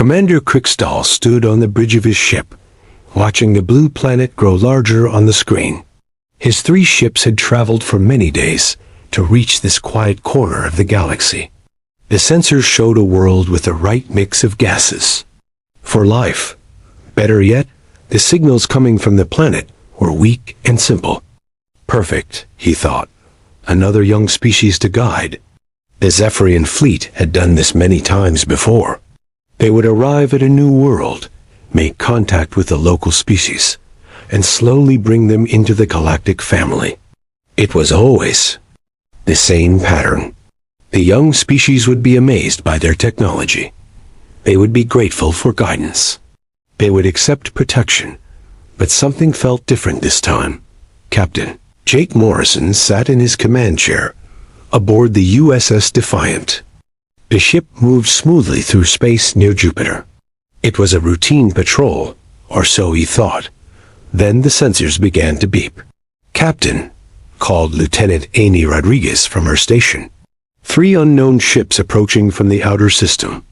Commander Krikstal stood on the bridge of his ship, watching the blue planet grow larger on the screen. His 3 ships had traveled for many days to reach this quiet corner of the galaxy. The sensors showed a world with the right mix of gases for life. Better yet, the signals coming from the planet were weak and simple. Perfect, he thought. Another young species to guide. The Zephyrian fleet had done this many times before. They would arrive at a new world, make contact with the local species, and slowly bring them into the galactic family. It was always the same pattern. The young species would be amazed by their technology. They would be grateful for guidance. They would accept protection, but something felt different this time. Captain Jake Morrison sat in his command chair aboard the USS Defiant. The ship moved smoothly through space near Jupiter. It was a routine patrol, or so he thought. Then the sensors began to beep. "Captain," called Lieutenant Amy Rodriguez from her station. 3 unknown ships approaching from the outer system.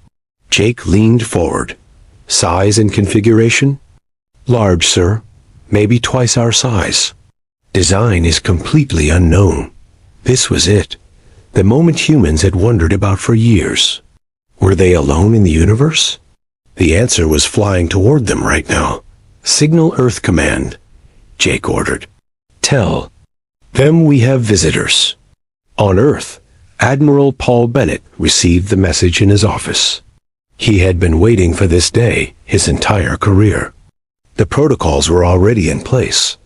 Jake leaned forward. "Size and configuration?" "Large, sir. Maybe twice our size." "Design is completely unknown." This was it. The moment humans had wondered about for years. Were they alone in the universe? The answer was flying toward them right now. "Signal Earth Command," Jake ordered. "Tell them we have visitors." On Earth, Admiral Paul Bennett received the message in his office. He had been waiting for this day his entire career. The protocols were already in place.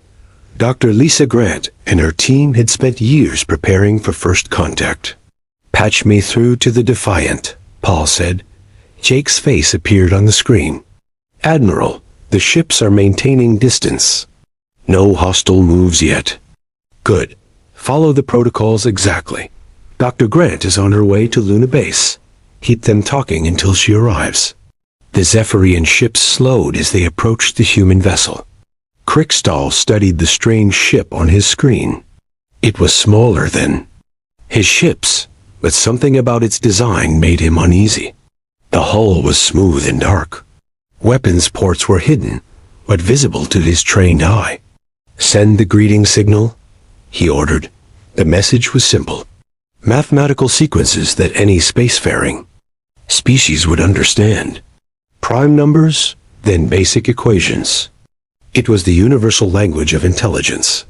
Dr. Lisa Grant and her team had spent years preparing for first contact. "Patch me through to the Defiant," Paul said. Jake's face appeared on the screen. "Admiral, the ships are maintaining distance. No hostile moves yet." "Good. Follow the protocols exactly. Dr. Grant is on her way to Luna Base. Keep them talking until she arrives." The Zephyrian ships slowed as they approached the human vessel. Krikstal studied the strange ship on his screen. It was smaller than his ships, but something about its design made him uneasy. The hull was smooth and dark. Weapons ports were hidden, but visible to his trained eye. "Send the greeting signal," he ordered. The message was simple. Mathematical sequences that any spacefaring species would understand. Prime numbers, then basic equations. It was the universal language of intelligence.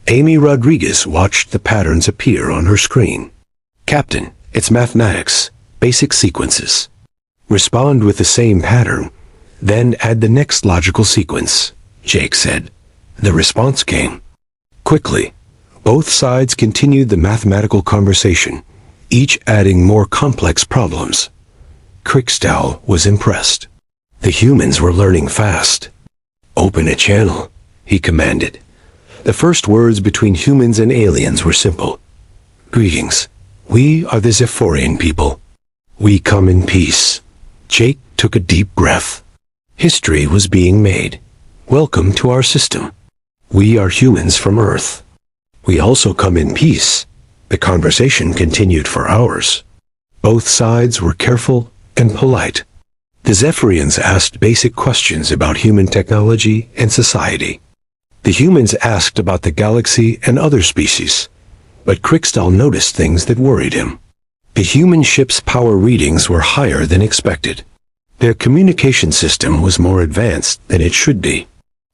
Amy Rodriguez watched the patterns appear on her screen. "Captain, it's mathematics, basic sequences. Respond with the same pattern, then add the next logical sequence," Jake said. The response came quickly. Both sides continued the mathematical conversation, each adding more complex problems. Krikstal was impressed. The humans were learning fast. "Open a channel," he commanded. The first words between humans and aliens were simple. "Greetings. We are the Zephyrian people. We come in peace." Jake took a deep breath. History was being made. "Welcome to our system. We are humans from Earth. We also come in peace." The conversation continued for hours. Both sides were careful and polite. The Zephyrians asked basic questions about human technology and society. The humans asked about the galaxy and other species, but Krikstal noticed things that worried him. The human ship's power readings were higher than expected. Their communication system was more advanced than it should be.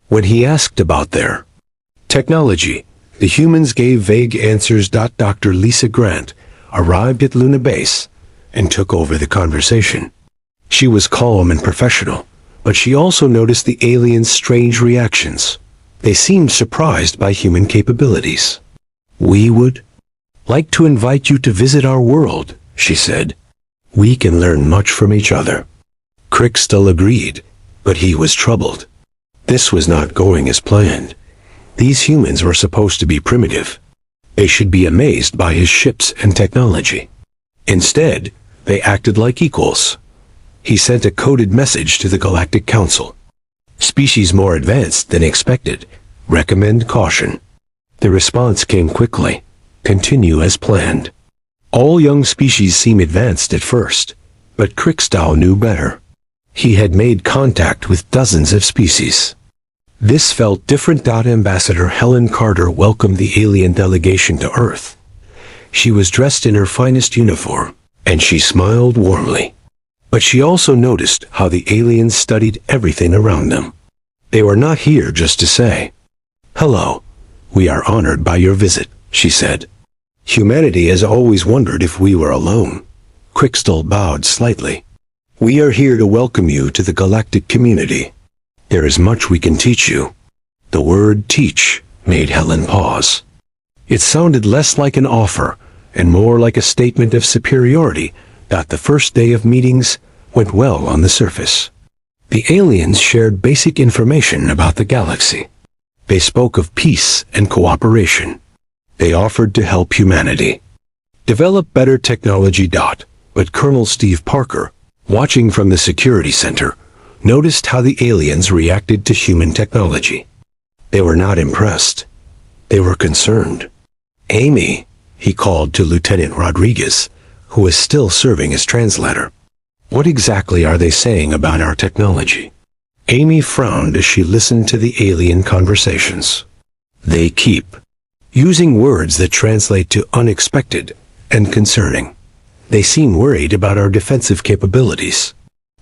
When he asked about their technology, the humans gave vague answers. Dr. Lisa Grant arrived at Luna Base and took over the conversation. She was calm and professional, but she also noticed the aliens' strange reactions. They seemed surprised by human capabilities. "We would like to invite you to visit our world," she said. "We can learn much from each other." Krikstal agreed, but he was troubled. This was not going as planned. These humans were supposed to be primitive. They should be amazed by his ships and technology. Instead, they acted like equals. He sent a coded message to the Galactic Council. "Species more advanced than expected. Recommend caution." The response came quickly. "Continue as planned." All young species seem advanced at first, but Krikstal knew better. He had made contact with dozens of species. This felt different. Ambassador Helen Carter welcomed the alien delegation to Earth. She was dressed in her finest uniform, and she smiled warmly. But she also noticed how the aliens studied everything around them. They were not here just to say, "Hello, we are honored by your visit," she said. "Humanity has always wondered if we were alone." Crystal bowed slightly. "We are here to welcome you to the galactic community. There is much we can teach you." The word teach made Helen pause. It sounded less like an offer and more like a statement of superiority. The first day of meetings went well on the surface. The aliens shared basic information about the galaxy. They spoke of peace and cooperation. They offered to help humanity develop better technology. But Colonel Steve Parker, watching from the security center, noticed how the aliens reacted to human technology. They were not impressed. They were concerned. "Amy," he called to Lieutenant Rodriguez, who was still serving as translator. "What exactly are they saying about our technology?" Amy frowned as she listened to the alien conversations. "They keep using words that translate to unexpected and concerning. They seem worried about our defensive capabilities."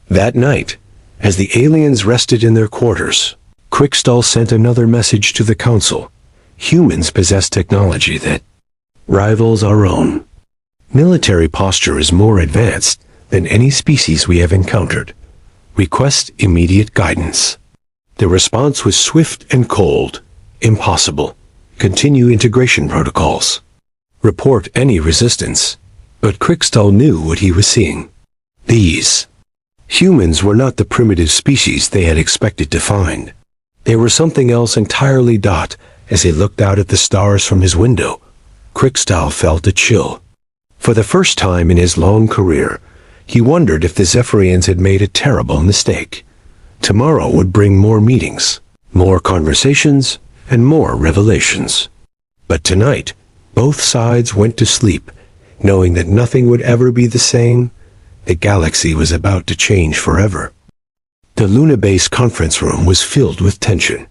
That night, as the aliens rested in their quarters, Crystal sent another message to the Council. Humans possess technology that rivals our own. Military posture is more advanced than any species we have encountered. Request immediate guidance. The response was swift and cold. Impossible. Continue integration protocols. Report any resistance. But Crystal knew what he was seeing. These humans were not the primitive species they had expected to find. They were something else entirely. As he looked out at the stars from his window, Crystal felt a chill. For the first time in his long career, he wondered if the Zephyrians had made a terrible mistake. Tomorrow would bring more meetings, more conversations, and more revelations. But tonight, both sides went to sleep, knowing that nothing would ever be the same. The galaxy was about to change forever. The Luna Base conference room was filled with tension.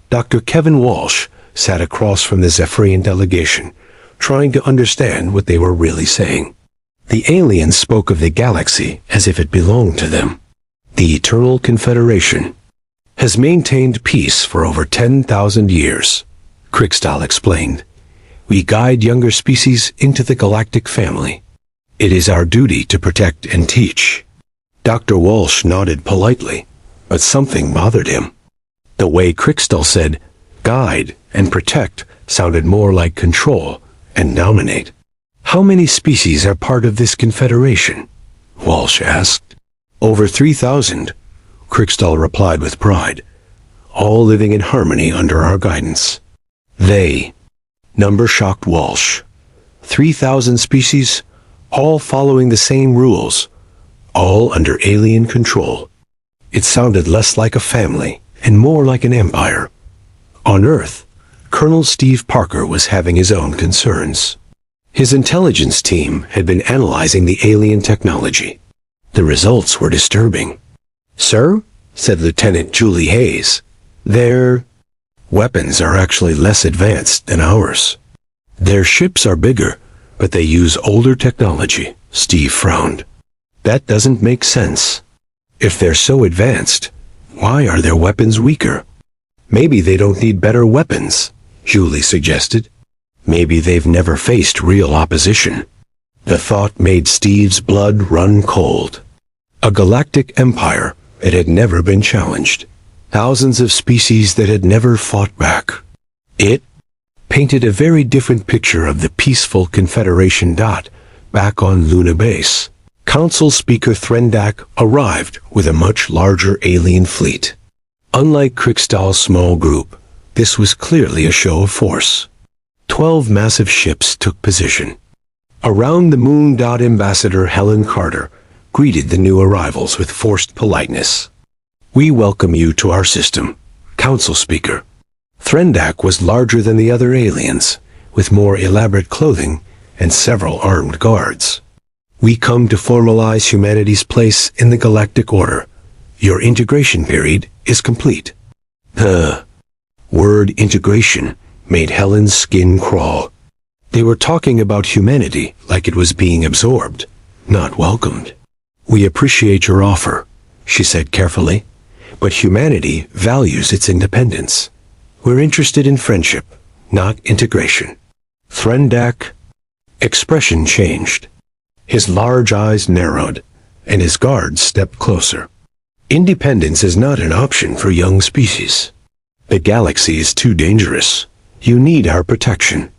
Dr. Kevin Walsh sat across from the Zephyrian delegation, trying to understand what they were really saying. The aliens spoke of the galaxy as if it belonged to them. The Eternal Confederation has maintained peace for over 10,000 years, Crystal explained. We guide younger species into the galactic family. It is our duty to protect and teach. Dr. Walsh nodded politely, but something bothered him. The way Crystal said, guide and protect, sounded more like control and dominate. How many species are part of this confederation? Walsh asked. Over 3,000, Crystal replied with pride, all living in harmony under our guidance. They. Number shocked Walsh. 3,000 species, all following the same rules, all under alien control. It sounded less like a family and more like an empire. On Earth, Colonel Steve Parker was having his own concerns. His intelligence team had been analyzing the alien technology. The results were disturbing. Sir, said Lieutenant Julie Hayes, their weapons are actually less advanced than ours. Their ships are bigger, but they use older technology, Steve frowned. That doesn't make sense. If they're so advanced, why are their weapons weaker? Maybe they don't need better weapons, Julie suggested. Maybe they've never faced real opposition. The thought made Steve's blood run cold. A galactic empire that had never been challenged. Thousands of species that had never fought back. It painted a very different picture of the peaceful Confederation. Back on Luna Base, Council Speaker Threndak arrived with a much larger alien fleet. Unlike Crystal's small group, this was clearly a show of force. 12 massive ships took position. Around the moon. Ambassador Helen Carter greeted the new arrivals with forced politeness. We welcome you to our system, Council Speaker. Threndak was larger than the other aliens, with more elaborate clothing and several armed guards. We come to formalize humanity's place in the galactic order, Your integration period is complete. The word integration made Helen's skin crawl. They were talking about humanity like it was being absorbed, not welcomed. We appreciate your offer, she said carefully, but humanity values its independence. We're interested in friendship, not integration. Threndak expression changed. His large eyes narrowed, and his guards stepped closer. Independence is not an option for young species. The galaxy is too dangerous. You need our protection.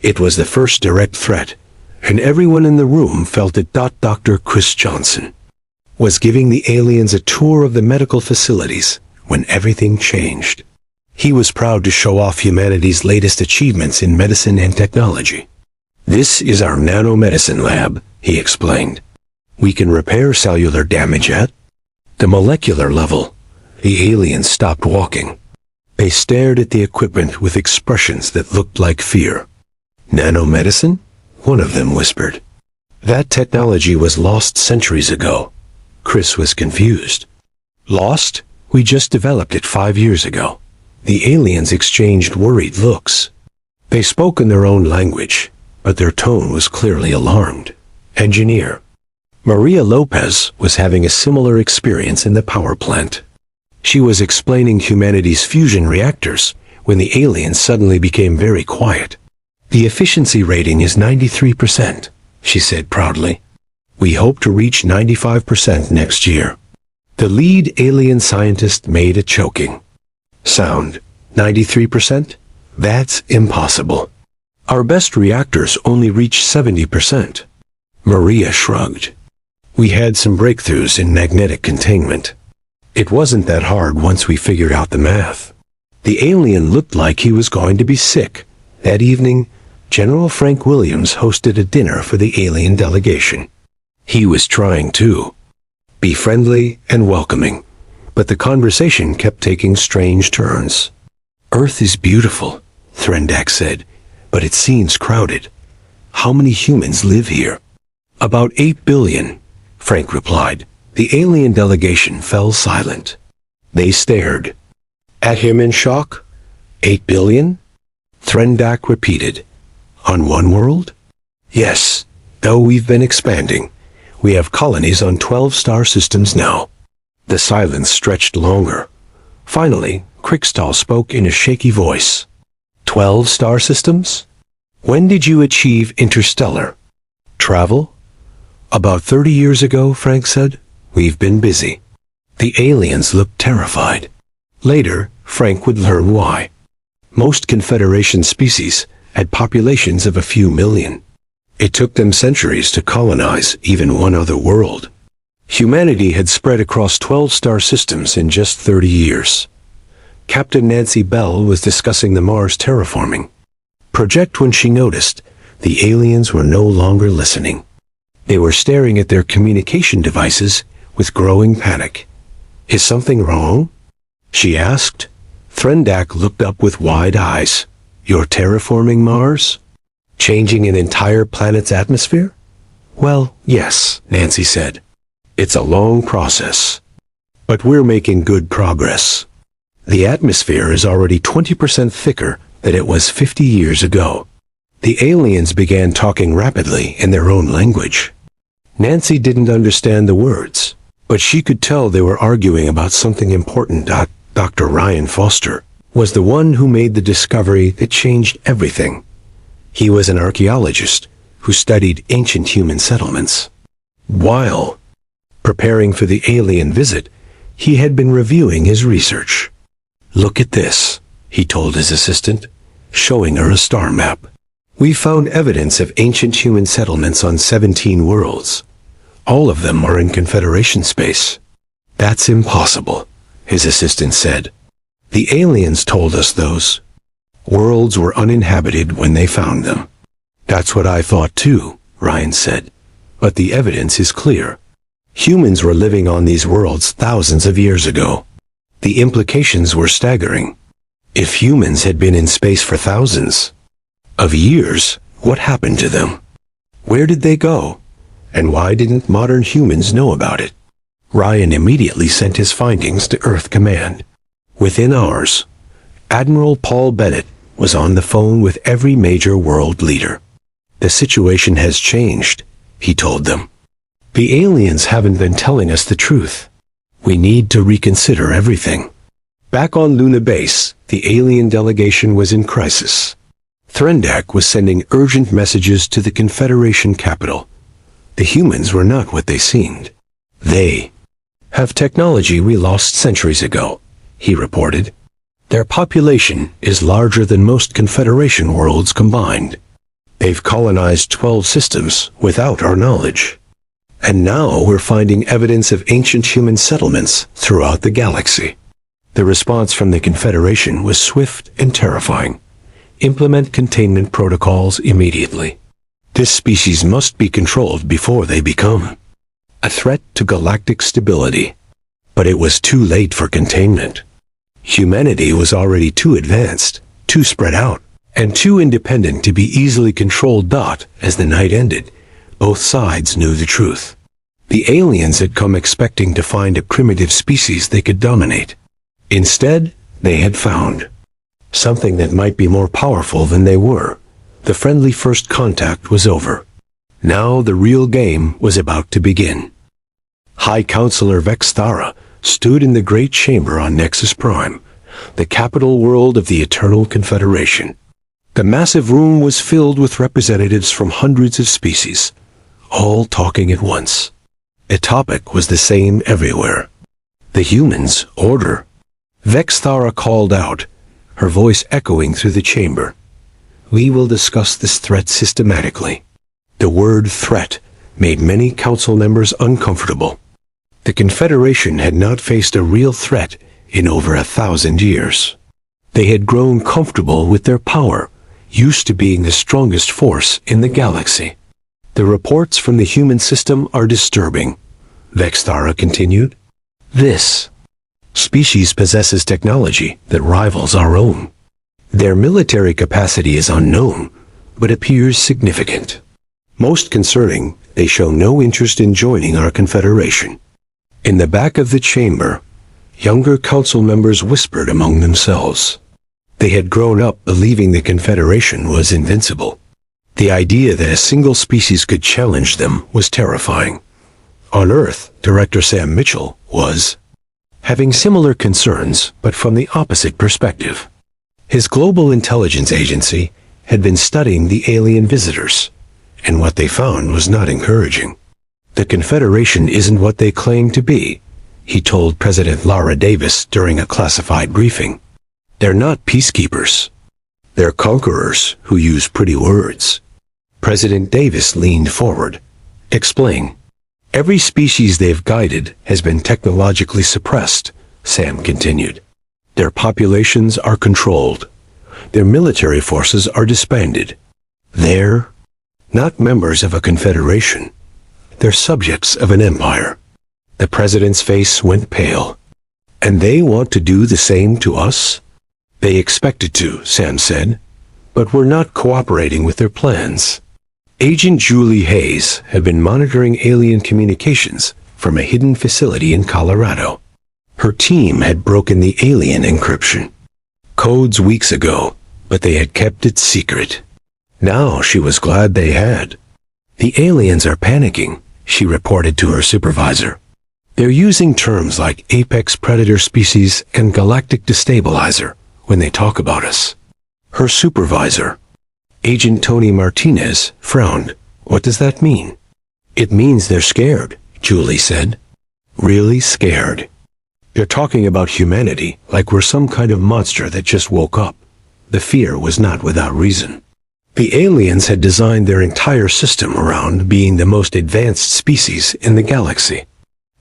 It was the first direct threat, and everyone in the room felt it. Dr. Chris Johnson was giving the aliens a tour of the medical facilities when everything changed. He was proud to show off humanity's latest achievements in medicine and technology. This is our nanomedicine lab, he explained. We can repair cellular damage at the molecular level. The aliens stopped walking. They stared at the equipment with expressions that looked like fear. Nanomedicine? One of them whispered. That technology was lost centuries ago. Chris was confused. Lost? We just developed it 5 years ago. The aliens exchanged worried looks. They spoke in their own language, but their tone was clearly alarmed. Engineer. Maria Lopez was having a similar experience in the power plant. She was explaining humanity's fusion reactors when the aliens suddenly became very quiet. The efficiency rating is 93%, she said proudly. We hope to reach 95% next year. The lead alien scientist made a choking sound. 93%? That's impossible. Our best reactors only reach 70%. Maria shrugged. We had some breakthroughs in magnetic containment. It wasn't that hard once we figured out the math. The alien looked like he was going to be sick. That evening, General Frank Williams hosted a dinner for the alien delegation. He was trying to be friendly and welcoming, but the conversation kept taking strange turns. Earth is beautiful, Threndak said, but it seems crowded. How many humans live here? About 8 billion, Frank replied. The alien delegation fell silent. They stared at him in shock. 8 billion? Threndak repeated. On one world? Yes, though we've been expanding. We have colonies on 12 star systems now. The silence stretched longer. Finally, Krikstal spoke in a shaky voice. 12 star systems? When did you achieve interstellar travel? About 30 years ago, Frank said. We've been busy. The aliens looked terrified. Later, Frank would learn why. Most Confederation species had populations of a few million. It took them centuries to colonize even one other world. Humanity had spread across 12 star systems in just 30 years. Captain Nancy Bell was discussing the Mars terraforming project when she noticed the aliens were no longer listening. They were staring at their communication devices with growing panic. Is something wrong? She asked. Threndak looked up with wide eyes. You're terraforming Mars? Changing an entire planet's atmosphere? Well, yes, Nancy said. It's a long process. But we're making good progress. The atmosphere is already 20% thicker than it was 50 years ago. The aliens began talking rapidly in their own language. Nancy didn't understand the words, but she could tell they were arguing about something important. Dr. Ryan Foster was the one who made the discovery that changed everything. He was an archaeologist who studied ancient human settlements. While preparing for the alien visit, he had been reviewing his research. Look at this, he told his assistant, showing her a star map. We found evidence of ancient human settlements on 17 worlds. All of them are in Confederation space. That's impossible, his assistant said. The aliens told us those worlds were uninhabited when they found them. That's what I thought too, Ryan said. But the evidence is clear. Humans were living on these worlds thousands of years ago. The implications were staggering. If humans had been in space for thousands of years, what happened to them? Where did they go? And why didn't modern humans know about it? Ryan immediately sent his findings to Earth Command. Within hours, Admiral Paul Bennett was on the phone with every major world leader. The situation has changed, he told them. The aliens haven't been telling us the truth. We need to reconsider everything. Back on Luna Base, the alien delegation was in crisis. Threndak was sending urgent messages to the Confederation capital. The humans were not what they seemed. They have technology we lost centuries ago, he reported. Their population is larger than most Confederation worlds combined. They've colonized 12 systems without our knowledge. And now we're finding evidence of ancient human settlements throughout the galaxy. The response from the Confederation was swift and terrifying. Implement containment protocols immediately. This species must be controlled before they become a threat to galactic stability. But it was too late for containment. Humanity was already too advanced, too spread out, and too independent to be easily controlled. As the night ended, both sides knew the truth. The aliens had come expecting to find a primitive species they could dominate. Instead, they had found something that might be more powerful than they were. The friendly first contact was over. Now the real game was about to begin. High Counselor Vexthara stood in the Great Chamber on Nexus Prime, the capital world of the Eternal Confederation. The massive room was filled with representatives from hundreds of species, all talking at once. A topic was the same everywhere. The humans' order. Vexthara called out, her voice echoing through the chamber. We will discuss this threat systematically. The word threat made many council members uncomfortable. The Confederation had not faced a real threat in over 1,000 years. They had grown comfortable with their power, used to being the strongest force in the galaxy. The reports from the human system are disturbing, Vexthara continued. This species possesses technology that rivals our own. Their military capacity is unknown, but appears significant. Most concerning, they show no interest in joining our Confederation. In the back of the chamber, younger council members whispered among themselves. They had grown up believing the Confederation was invincible. The idea that a single species could challenge them was terrifying. On Earth, Director Sam Mitchell was having similar concerns, but from the opposite perspective. His global intelligence agency had been studying the alien visitors, and what they found was not encouraging. The Confederation isn't what they claim to be, he told President Lara Davis during a classified briefing. They're not peacekeepers. They're conquerors who use pretty words. President Davis leaned forward. Explain. Every species they've guided has been technologically suppressed, Sam continued. Their populations are controlled. Their military forces are disbanded. They're not members of a confederation. They're subjects of an empire. The president's face went pale. And they want to do the same to us? They expected to, Sam said, but we're not cooperating with their plans. Agent Julie Hayes had been monitoring alien communications from a hidden facility in Colorado. Her team had broken the alien encryption codes weeks ago, but they had kept it secret. Now she was glad they had. The aliens are panicking, she reported to her supervisor. They're using terms like apex predator species and galactic destabilizer when they talk about us. Her supervisor, Agent Tony Martinez, frowned. What does that mean? It means they're scared, Julie said. Really scared. They're talking about humanity like we're some kind of monster that just woke up. The fear was not without reason. The aliens had designed their entire system around being the most advanced species in the galaxy.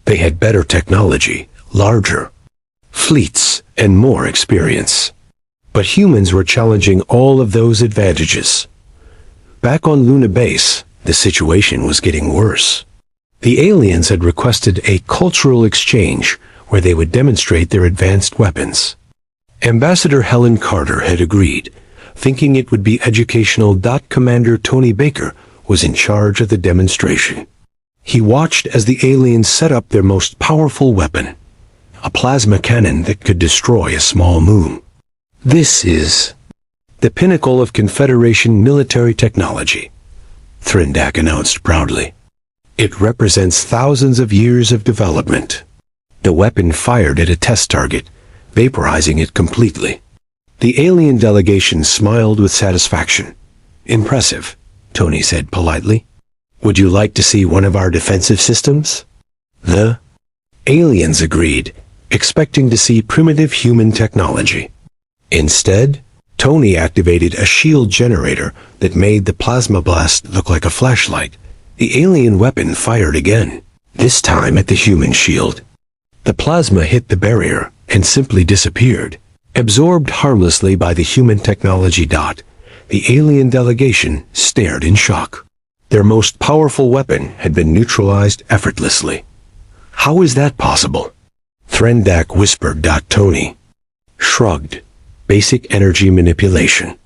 They had better technology, larger fleets, and more experience. But humans were challenging all of those advantages. Back on Luna Base, the situation was getting worse. The aliens had requested a cultural exchange where they would demonstrate their advanced weapons. Ambassador Helen Carter had agreed, thinking it would be educational. Commander Tony Baker was in charge of the demonstration. He watched as the aliens set up their most powerful weapon, a plasma cannon that could destroy a small moon. This is the pinnacle of Confederation military technology, Thrindak announced proudly. It represents thousands of years of development. The weapon fired at a test target, vaporizing it completely. The alien delegation smiled with satisfaction. Impressive, Tony said politely. Would you like to see one of our defensive systems? The aliens agreed, expecting to see primitive human technology. Instead, Tony activated a shield generator that made the plasma blast look like a flashlight. The alien weapon fired again, this time at the human shield. The plasma hit the barrier and simply disappeared, absorbed harmlessly by the human technology. The alien delegation stared in shock. Their most powerful weapon had been neutralized effortlessly. How is that possible? Thrindak whispered. Tony shrugged. Basic energy manipulation.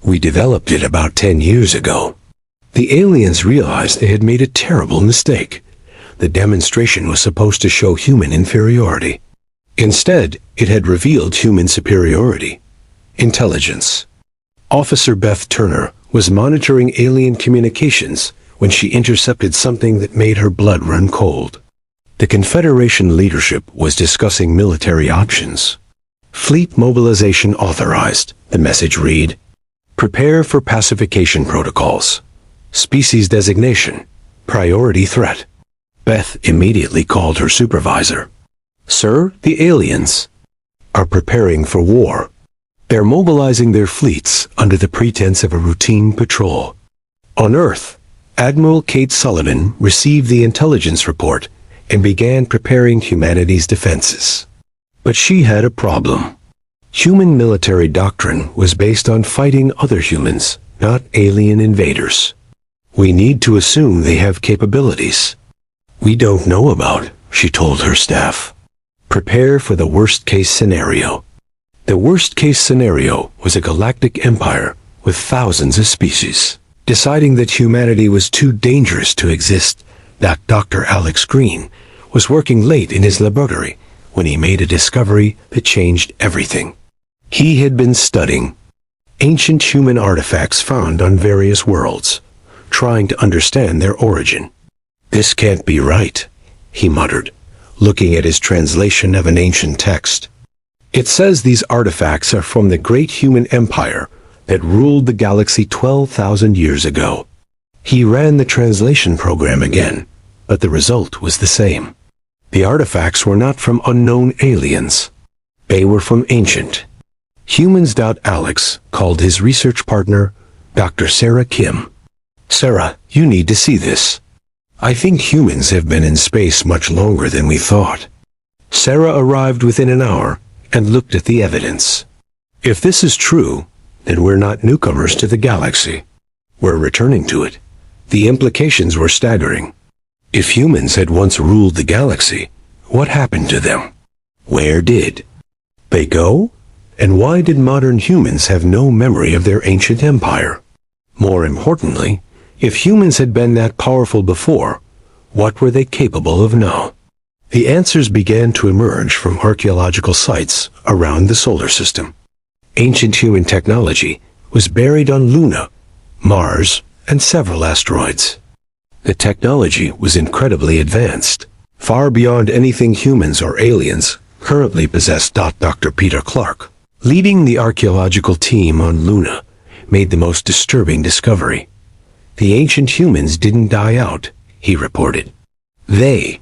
We developed it about 10 years ago. The aliens realized they had made a terrible mistake. The demonstration was supposed to show human inferiority. Instead, it had revealed human superiority. Intelligence. Officer Beth Turner was monitoring alien communications when she intercepted something that made her blood run cold. The Confederation leadership was discussing military options. Fleet mobilization authorized, the message read. Prepare for pacification protocols. Species designation. Priority threat. Beth immediately called her supervisor. Sir, the aliens are preparing for war. They're mobilizing their fleets under the pretense of a routine patrol. On Earth, Admiral Kate Sullivan received the intelligence report and began preparing humanity's defenses. But she had a problem. Human military doctrine was based on fighting other humans, not alien invaders. We need to assume they have capabilities we don't know about, she told her staff. Prepare for the worst-case scenario. The worst-case scenario was a galactic empire with thousands of species. Deciding that humanity was too dangerous to exist, that Dr. Alex Green was working late in his laboratory when he made a discovery that changed everything. He had been studying ancient human artifacts found on various worlds, trying to understand their origin. This can't be right, he muttered, looking at his translation of an ancient text. It says these artifacts are from the great human empire that ruled the galaxy 12,000 years ago. He ran the translation program again, but the result was the same. The artifacts were not from unknown aliens. They were from ancient humans. Alex called his research partner, Dr. Sarah Kim. Sarah, you need to see this. I think humans have been in space much longer than we thought. Sarah arrived within an hour and looked at the evidence. If this is true, then we're not newcomers to the galaxy. We're returning to it. The implications were staggering. If humans had once ruled the galaxy, what happened to them? Where did they go? And why did modern humans have no memory of their ancient empire? More importantly, if humans had been that powerful before, what were they capable of now? The answers began to emerge from archaeological sites around the solar system. Ancient human technology was buried on Luna, Mars, and several asteroids. The technology was incredibly advanced, far beyond anything humans or aliens currently possess. Dr. Peter Clark, leading the archaeological team on Luna, made the most disturbing discovery. The ancient humans didn't die out, he reported. They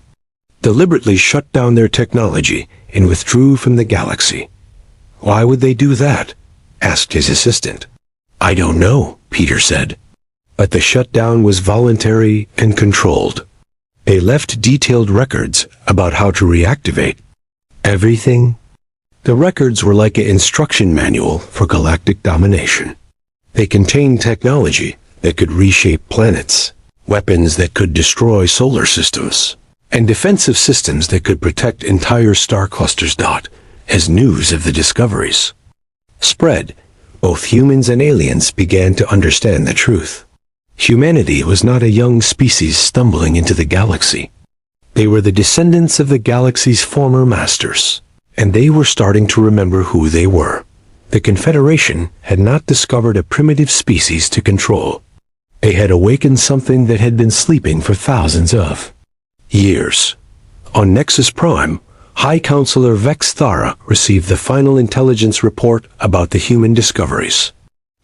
deliberately shut down their technology and withdrew from the galaxy. Why would they do that? Asked his assistant. I don't know, Peter said. But the shutdown was voluntary and controlled. They left detailed records about how to reactivate everything. The records were like an instruction manual for galactic domination. They contained technology that could reshape planets, weapons that could destroy solar systems, and defensive systems that could protect entire star clusters. As news of the discoveries spread, both humans and aliens began to understand the truth. Humanity was not a young species stumbling into the galaxy. They were the descendants of the galaxy's former masters, and they were starting to remember who they were. The Confederation had not discovered a primitive species to control. They had awakened something that had been sleeping for thousands of years. On Nexus Prime, High Counselor Vex Thara received the final intelligence report about the human discoveries.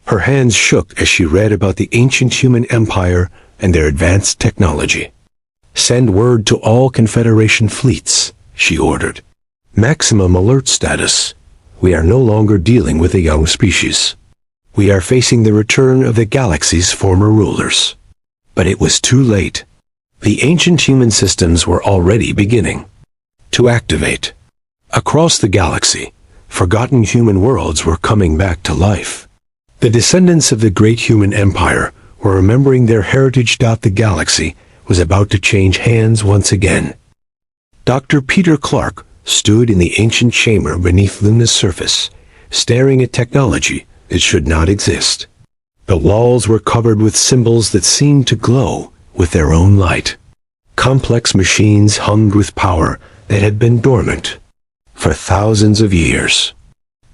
Her hands shook as she read about the ancient human empire and their advanced technology. "Send word to all Confederation fleets," she ordered. "Maximum alert status. We are no longer dealing with a young species. We are facing the return of the galaxy's former rulers." But it was too late. The ancient human systems were already beginning to activate. Across the galaxy, forgotten human worlds were coming back to life. The descendants of the great human empire were remembering their heritage. The galaxy was about to change hands once again. Dr. Peter Clark stood in the ancient chamber beneath Luna's surface, staring at technology that should not exist. The walls were covered with symbols that seemed to glow with their own light. Complex machines hummed with power that had been dormant for thousands of years.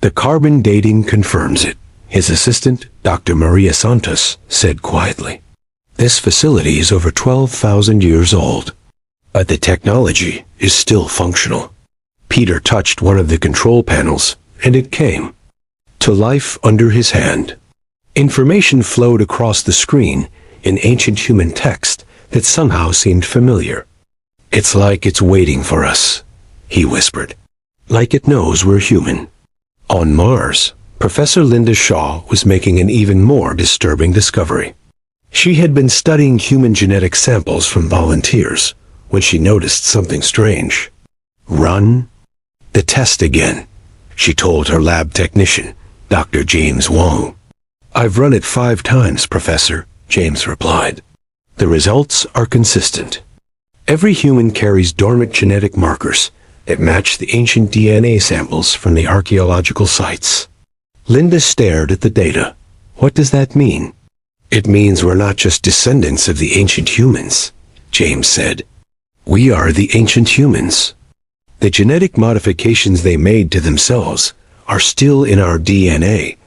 "The carbon dating confirms it," his assistant, Dr. Maria Santos, said quietly. "This facility is over 12,000 years old, but the technology is still functional." Peter touched one of the control panels, and it came to life under his hand. Information flowed across the screen in ancient human text that somehow seemed familiar. "It's like it's waiting for us," he whispered. "Like it knows we're human." On Mars, Professor Linda Shaw was making an even more disturbing discovery. She had been studying human genetic samples from volunteers when she noticed something strange. "Run the test again," she told her lab technician, Dr. James Wong. "I've run it 5 times, Professor," James replied. "The results are consistent. Every human carries dormant genetic markers that match the ancient DNA samples from the archaeological sites." Linda stared at the data. "What does that mean?" "It means we're not just descendants of the ancient humans," James said. "We are the ancient humans. The genetic modifications they made to themselves are still in our DNA,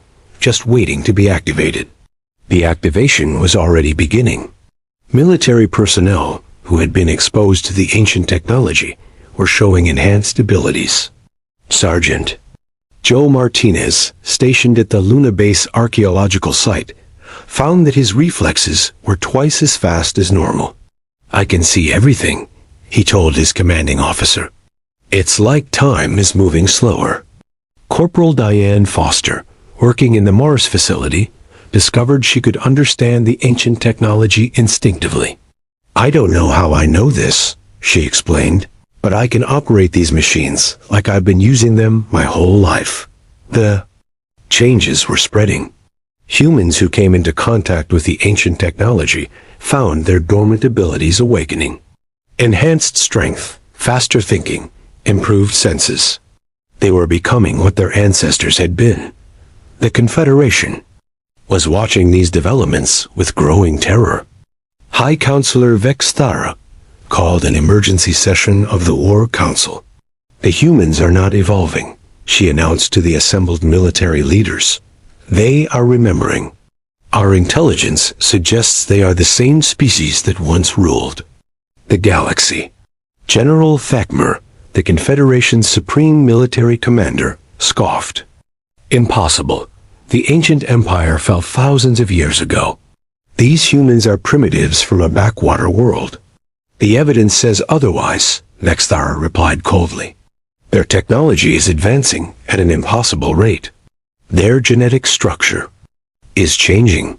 just waiting to be activated." The activation was already beginning. Military personnel who had been exposed to the ancient technology were showing enhanced abilities. Sergeant Joe Martinez, stationed at the Luna Base archaeological site, found that his reflexes were twice as fast as normal. "I can see everything," he told his commanding officer. "It's like time is moving slower." Corporal Diane Foster, working in the Mars facility, discovered she could understand the ancient technology instinctively. "I don't know how I know this," she explained, "but I can operate these machines like I've been using them my whole life." The changes were spreading. Humans who came into contact with the ancient technology found their dormant abilities awakening. Enhanced strength, faster thinking, improved senses. They were becoming what their ancestors had been. The Confederation was watching these developments with growing terror. High Counselor Vex Thara called an emergency session of the War Council. "The humans are not evolving," she announced to the assembled military leaders. "They are remembering. Our intelligence suggests they are the same species that once ruled the galaxy." General Thakmer, the Confederation's supreme military commander, scoffed. "Impossible. The ancient empire fell thousands of years ago. These humans are primitives from a backwater world." "The evidence says otherwise," Vex Thara replied coldly. "Their technology is advancing at an impossible rate. Their genetic structure is changing,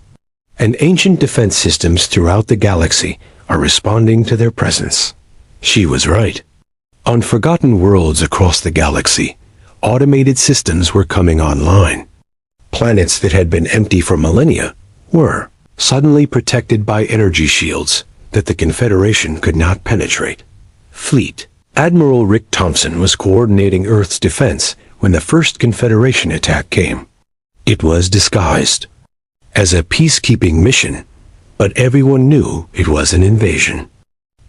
and ancient defense systems throughout the galaxy are responding to their presence." She was right. On forgotten worlds across the galaxy, automated systems were coming online. Planets that had been empty for millennia were suddenly protected by energy shields that the Confederation could not penetrate. Fleet Admiral Rick Thompson was coordinating Earth's defense when the first Confederation attack came. It was disguised as a peacekeeping mission, But everyone knew it was an invasion.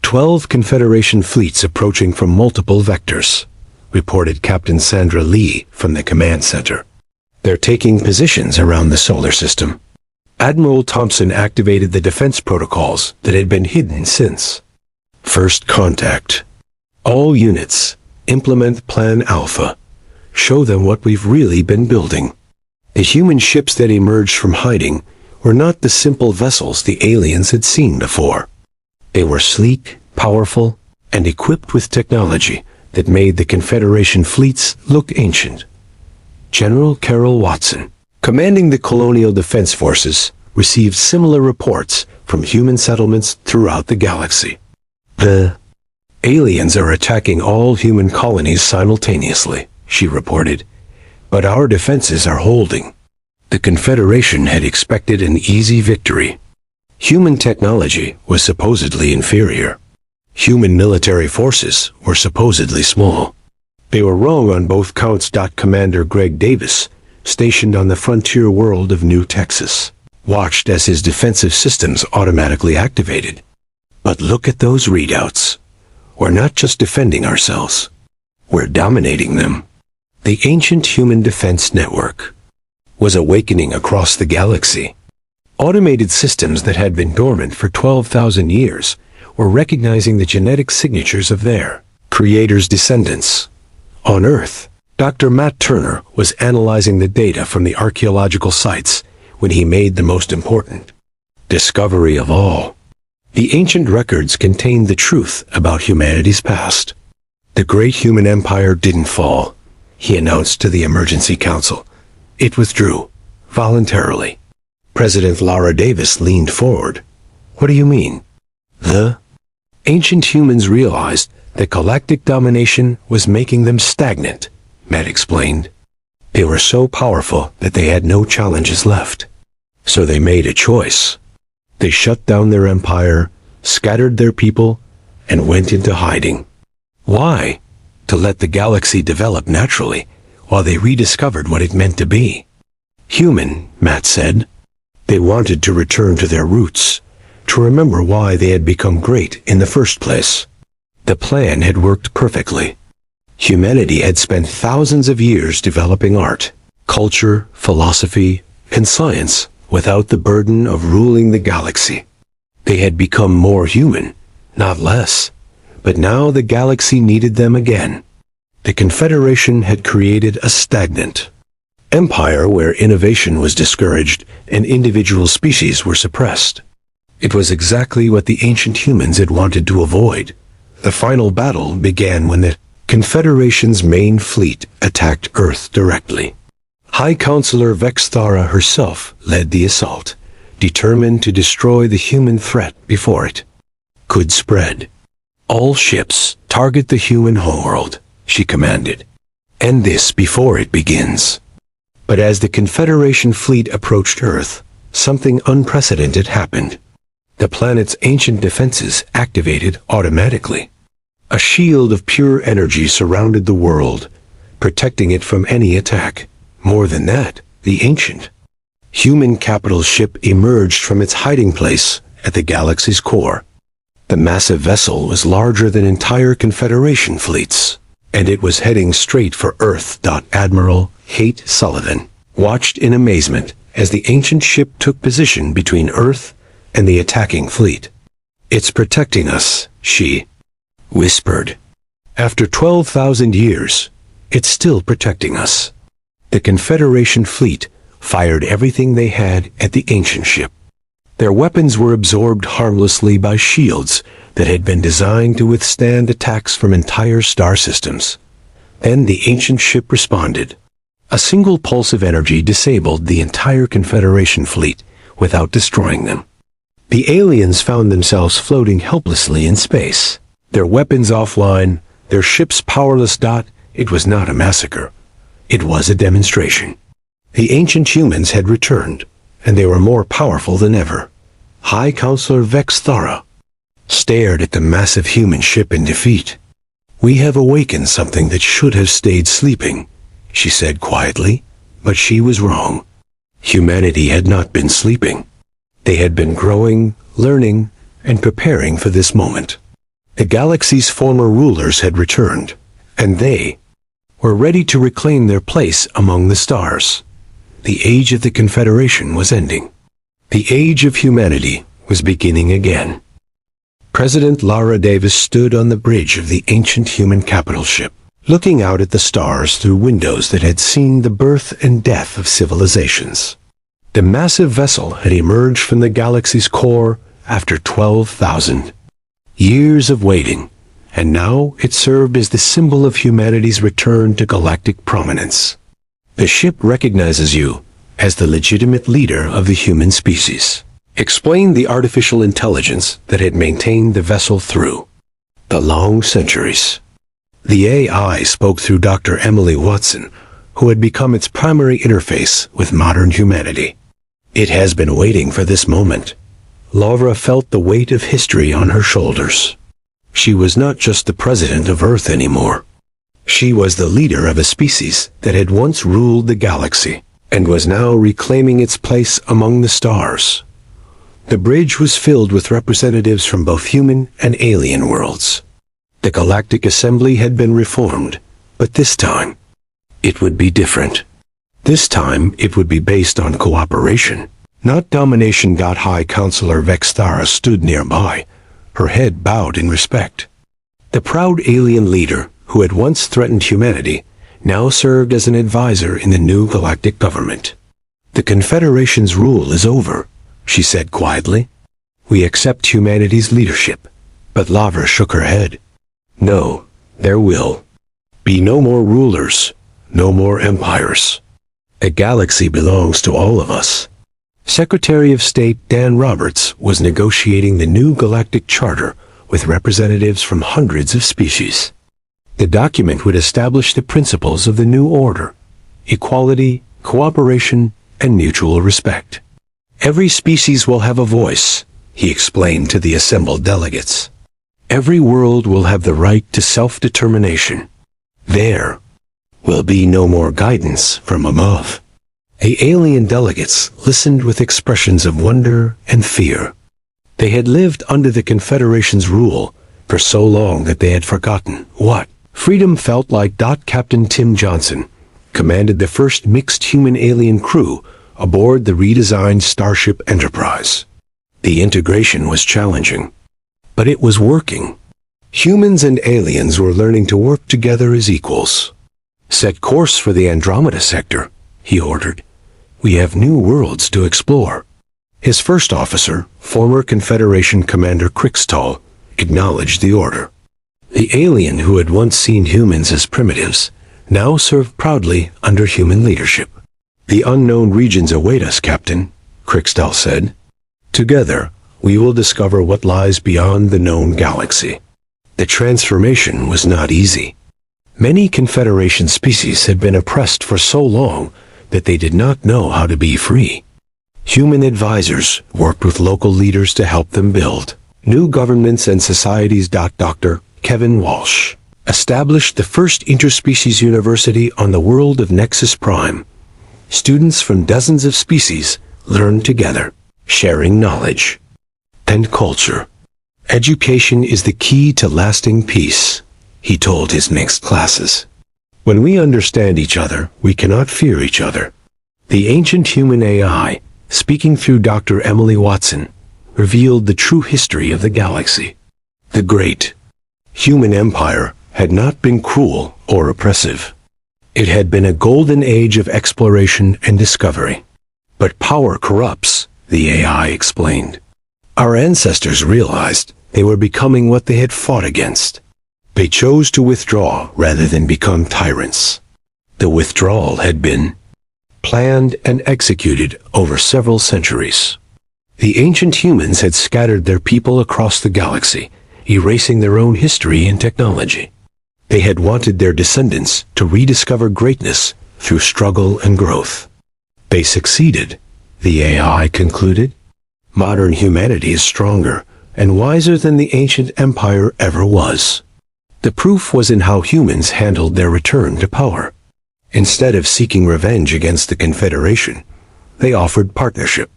12 Confederation fleets approaching from multiple vectors, reported Captain Sandra Lee from the command center. They're taking positions around the solar system. Admiral Thompson activated the defense protocols that had been hidden since. First contact. All units, implement Plan Alpha. Show them what we've really been building. The human ships that emerged from hiding were not the simple vessels the aliens had seen before. They were sleek, powerful, and equipped with technology that made the Confederation fleets look ancient. General Carroll Watson, commanding the Colonial Defense Forces, received similar reports from human settlements throughout the galaxy. The aliens are attacking all human colonies simultaneously, she reported, but our defenses are holding. The Confederation had expected an easy victory. Human technology was supposedly inferior. Human military forces were supposedly small. They were wrong on both counts. Commander Greg Davis, stationed on the frontier world of New Texas, watched as his defensive systems automatically activated. But look at those readouts. We're not just defending ourselves. We're dominating them. The ancient human defense network was awakening across the galaxy. Automated systems that had been dormant for 12,000 years were recognizing the genetic signatures of their creators' descendants. On Earth, Dr. Matt Turner was analyzing the data from the archaeological sites when he made the most important discovery of all. The ancient records contained the truth about humanity's past. The great human empire didn't fall, he announced to the Emergency Council. It withdrew, voluntarily. President Laura Davis leaned forward. What do you mean? The ancient humans realized that galactic domination was making them stagnant, Matt explained. They were so powerful that they had no challenges left. So they made a choice. They shut down their empire, scattered their people, and went into hiding. Why? To let the galaxy develop naturally, while they rediscovered what it meant to be human, Matt said. They wanted to return to their roots, to remember why they had become great in the first place. The plan had worked perfectly. Humanity had spent thousands of years developing art, culture, philosophy, and science without the burden of ruling the galaxy. They had become more human, not less, but now the galaxy needed them again. The Confederation had created a stagnant empire where innovation was discouraged and individual species were suppressed. It was exactly what the ancient humans had wanted to avoid. The final battle began when the Confederation's main fleet attacked Earth directly. High Counselor Vexthara herself led the assault, determined to destroy the human threat before it could spread. All ships target the human homeworld, she commanded. End this before it begins. But as the Confederation fleet approached Earth, something unprecedented happened. The planet's ancient defenses activated automatically. A shield of pure energy surrounded the world, protecting it from any attack. More than that, the ancient human capital ship emerged from its hiding place at the galaxy's core. The massive vessel was larger than entire Confederation fleets, and it was heading straight for Earth. Admiral Haight Sullivan watched in amazement as the ancient ship took position between Earth and the attacking fleet. It's protecting us, she whispered. After 12,000 years, it's still protecting us. The Confederation fleet fired everything they had at the ancient ship. Their weapons were absorbed harmlessly by shields that had been designed to withstand attacks from entire star systems. Then the ancient ship responded. A single pulse of energy disabled the entire Confederation fleet without destroying them. The aliens found themselves floating helplessly in space, their weapons offline, their ships powerless. It was not a massacre. It was a demonstration. The ancient humans had returned, and they were more powerful than ever. High Counselor Vexthara stared at the massive human ship in defeat. We have awakened something that should have stayed sleeping, she said quietly, but she was wrong. Humanity had not been sleeping. They had been growing, learning, and preparing for this moment. The galaxy's former rulers had returned, and they were ready to reclaim their place among the stars. The age of the Confederation was ending. The age of humanity was beginning again. President Lara Davis stood on the bridge of the ancient human capital ship, looking out at the stars through windows that had seen the birth and death of civilizations. The massive vessel had emerged from the galaxy's core after 12,000 years of waiting, and now it served as the symbol of humanity's return to galactic prominence. The ship recognizes you as the legitimate leader of the human species, explained the artificial intelligence that had maintained the vessel through the long centuries. The AI spoke through Dr. Emily Watson, who had become its primary interface with modern humanity. It has been waiting for this moment. Lara felt the weight of history on her shoulders. She was not just the president of Earth anymore. She was the leader of a species that had once ruled the galaxy and was now reclaiming its place among the stars. The bridge was filled with representatives from both human and alien worlds. The Galactic Assembly had been reformed, but this time, it would be different. This time, it would be based on cooperation, not domination. High Counselor Vexthara stood nearby, her head bowed in respect. The proud alien leader, who had once threatened humanity, now served as an advisor in the new galactic government. The Confederation's rule is over, she said quietly. We accept humanity's leadership. But Lara shook her head. No, there will be no more rulers, no more empires. A galaxy belongs to all of us. Secretary of State Dan Roberts was negotiating the new galactic charter with representatives from hundreds of species. The document would establish the principles of the new order: equality, cooperation, and mutual respect. Every species will have a voice, he explained to the assembled delegates. Every world will have the right to self-determination. There will be no more guidance from above. The alien delegates listened with expressions of wonder and fear. They had lived under the Confederation's rule for so long that they had forgotten what freedom felt like. Captain Tim Johnson commanded the first mixed human-alien crew aboard the redesigned Starship Enterprise. The integration was challenging, but it was working. Humans and aliens were learning to work together as equals. Set course for the Andromeda sector, he ordered. We have new worlds to explore. His first officer, former Confederation Commander Krixtall, acknowledged the order. The alien who had once seen humans as primitives now served proudly under human leadership. The unknown regions await us, Captain, Krixtall said. Together, we will discover what lies beyond the known galaxy. The transformation was not easy. Many Confederation species had been oppressed for so long that they did not know how to be free. Human advisors worked with local leaders to help them build new governments and societies. Dr. Kevin Walsh established the first interspecies university on the world of Nexus Prime. Students from dozens of species learned together, sharing knowledge and culture. Education is the key to lasting peace, he told his mixed classes. When we understand each other, we cannot fear each other. The ancient human AI, speaking through Dr. Emily Watson, revealed the true history of the galaxy. The great human empire had not been cruel or oppressive. It had been a golden age of exploration and discovery. But power corrupts, the AI explained. Our ancestors realized they were becoming what they had fought against. They chose to withdraw rather than become tyrants. The withdrawal had been planned and executed over several centuries. The ancient humans had scattered their people across the galaxy, erasing their own history and technology. They had wanted their descendants to rediscover greatness through struggle and growth. They succeeded, the AI concluded. Modern humanity is stronger and wiser than the ancient empire ever was. The proof was in how humans handled their return to power. Instead of seeking revenge against the Confederation, they offered partnership.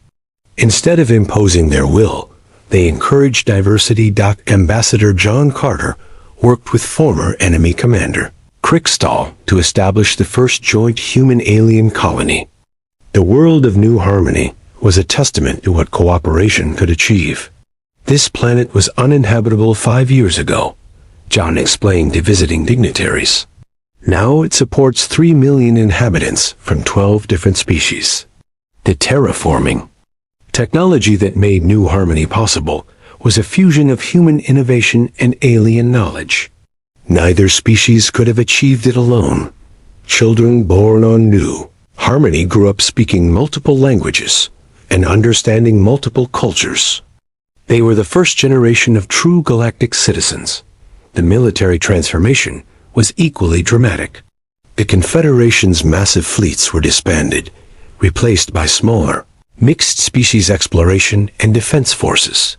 Instead of imposing their will, they encouraged diversity. Ambassador John Carter worked with former enemy commander Kriegstall to establish the first joint human-alien colony. The world of New Harmony was a testament to what cooperation could achieve. This planet was uninhabitable 5 years ago, John explained to visiting dignitaries. Now it supports 3 million inhabitants from 12 different species. The terraforming technology that made New Harmony possible was a fusion of human innovation and alien knowledge. Neither species could have achieved it alone. Children born on New Harmony grew up speaking multiple languages and understanding multiple cultures. They were the first generation of true galactic citizens. The military transformation was equally dramatic. The Confederation's massive fleets were disbanded, replaced by smaller, mixed-species exploration and defense forces.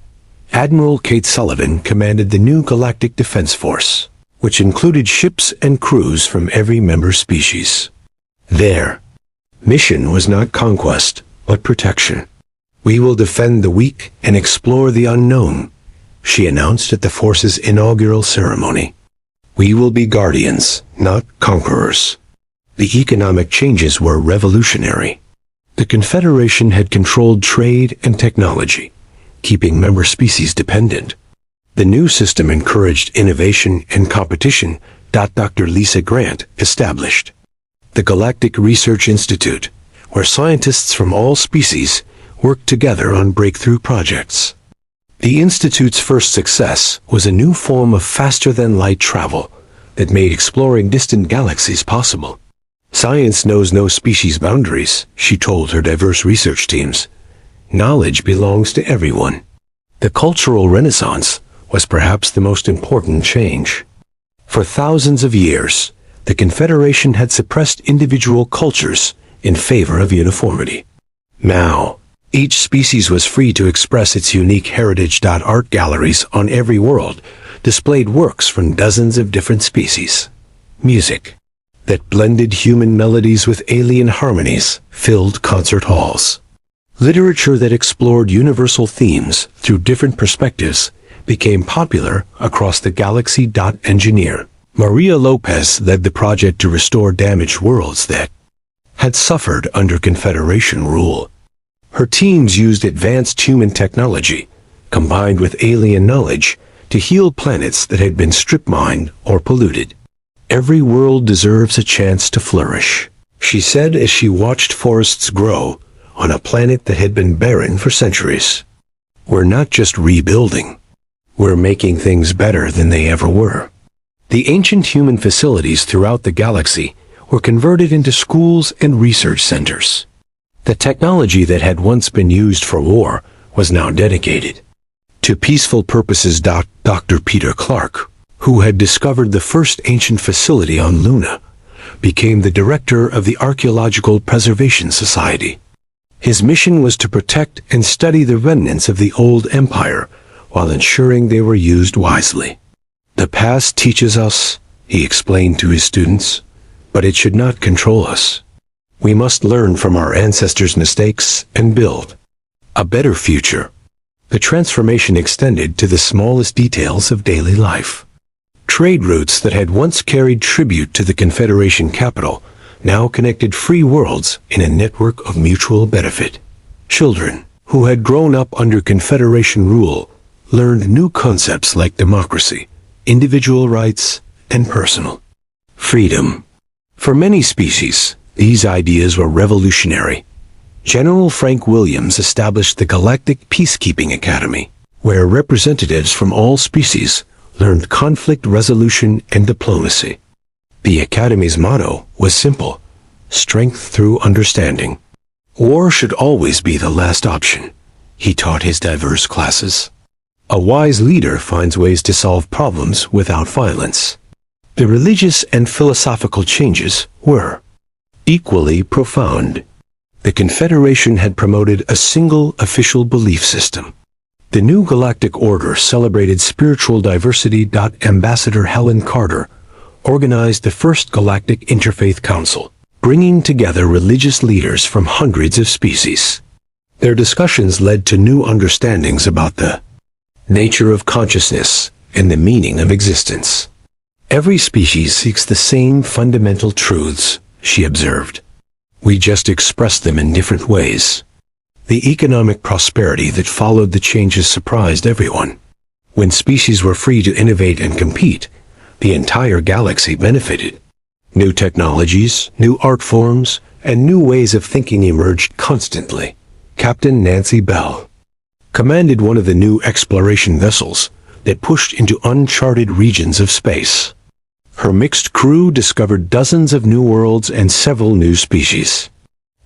Admiral Kate Sullivan commanded the new Galactic Defense Force, which included ships and crews from every member species. Their mission was not conquest, but protection. "We will defend the weak and explore the unknown," she announced at the force's inaugural ceremony. "We will be guardians, not conquerors." The economic changes were revolutionary. The Confederation had controlled trade and technology, keeping member species dependent. The new system encouraged innovation and competition. Dr. Lisa Grant established the Galactic Research Institute, where scientists from all species worked together on breakthrough projects. The Institute's first success was a new form of faster-than-light travel that made exploring distant galaxies possible. "Science knows no species boundaries," she told her diverse research teams. "Knowledge belongs to everyone." The Cultural Renaissance was perhaps the most important change. For thousands of years, the Confederation had suppressed individual cultures in favor of uniformity. Now, each species was free to express its unique heritage. Art galleries on every world displayed works from dozens of different species. Music that blended human melodies with alien harmonies filled concert halls. Literature that explored universal themes through different perspectives became popular across the galaxy. Engineer Maria Lopez led the project to restore damaged worlds that had suffered under Confederation rule. Her teams used advanced human technology, combined with alien knowledge, to heal planets that had been strip-mined or polluted. "Every world deserves a chance to flourish," she said as she watched forests grow on a planet that had been barren for centuries. "We're not just rebuilding. We're making things better than they ever were." The ancient human facilities throughout the galaxy were converted into schools and research centers. The technology that had once been used for war was now dedicated to peaceful purposes. Dr. Peter Clark, who had discovered the first ancient facility on Luna, became the director of the Archaeological Preservation Society. His mission was to protect and study the remnants of the old empire while ensuring they were used wisely. "The past teaches us," he explained to his students, "but it should not control us. We must learn from our ancestors' mistakes and build a better future." The transformation extended to the smallest details of daily life. Trade routes that had once carried tribute to the Confederation capital now connected free worlds in a network of mutual benefit. Children, who had grown up under Confederation rule, learned new concepts like democracy, individual rights, and personal freedom. For many species, these ideas were revolutionary. General Frank Williams established the Galactic Peacekeeping Academy, where representatives from all species learned conflict resolution and diplomacy. The Academy's motto was simple: strength through understanding. "War should always be the last option," he taught his diverse classes. "A wise leader finds ways to solve problems without violence." The religious and philosophical changes were equally profound. The Confederation had promoted a single official belief system. The new galactic order celebrated spiritual diversity. Ambassador Helen Carter organized the first Galactic Interfaith Council, bringing together religious leaders from hundreds of species. Their discussions led to new understandings about the nature of consciousness, and the meaning of existence. Every species seeks the same fundamental truths, she observed. We just express them in different ways. The economic prosperity that followed the changes surprised everyone. When species were free to innovate and compete, the entire galaxy benefited. New technologies, new art forms, and new ways of thinking emerged constantly. Captain Nancy Bell commanded one of the new exploration vessels that pushed into uncharted regions of space. Her mixed crew discovered dozens of new worlds and several new species.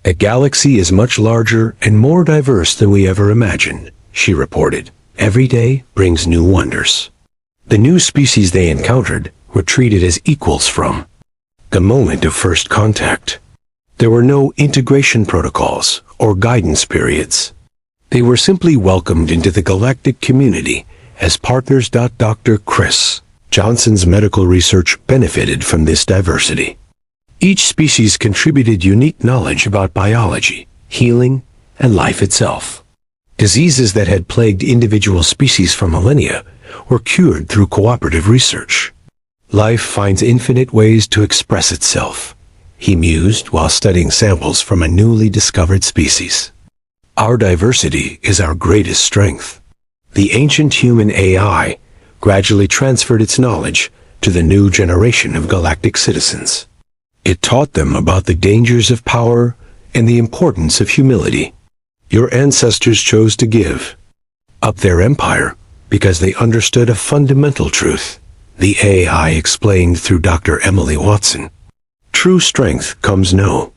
A galaxy is much larger and more diverse than we ever imagined, she reported. Every day brings new wonders. The new species they encountered were treated as equals from the moment of first contact. There were no integration protocols or guidance periods. They were simply welcomed into the galactic community as partners. Dr. Chris Johnson's medical research benefited from this diversity. Each species contributed unique knowledge about biology, healing, and life itself. Diseases that had plagued individual species for millennia were cured through cooperative research. Life finds infinite ways to express itself, he mused while studying samples from a newly discovered species. Our diversity is our greatest strength. The ancient human AI gradually transferred its knowledge to the new generation of galactic citizens. It taught them about the dangers of power and the importance of humility. Your ancestors chose to give up their empire because they understood a fundamental truth, the AI explained through Dr. Emily Watson. True strength comes no.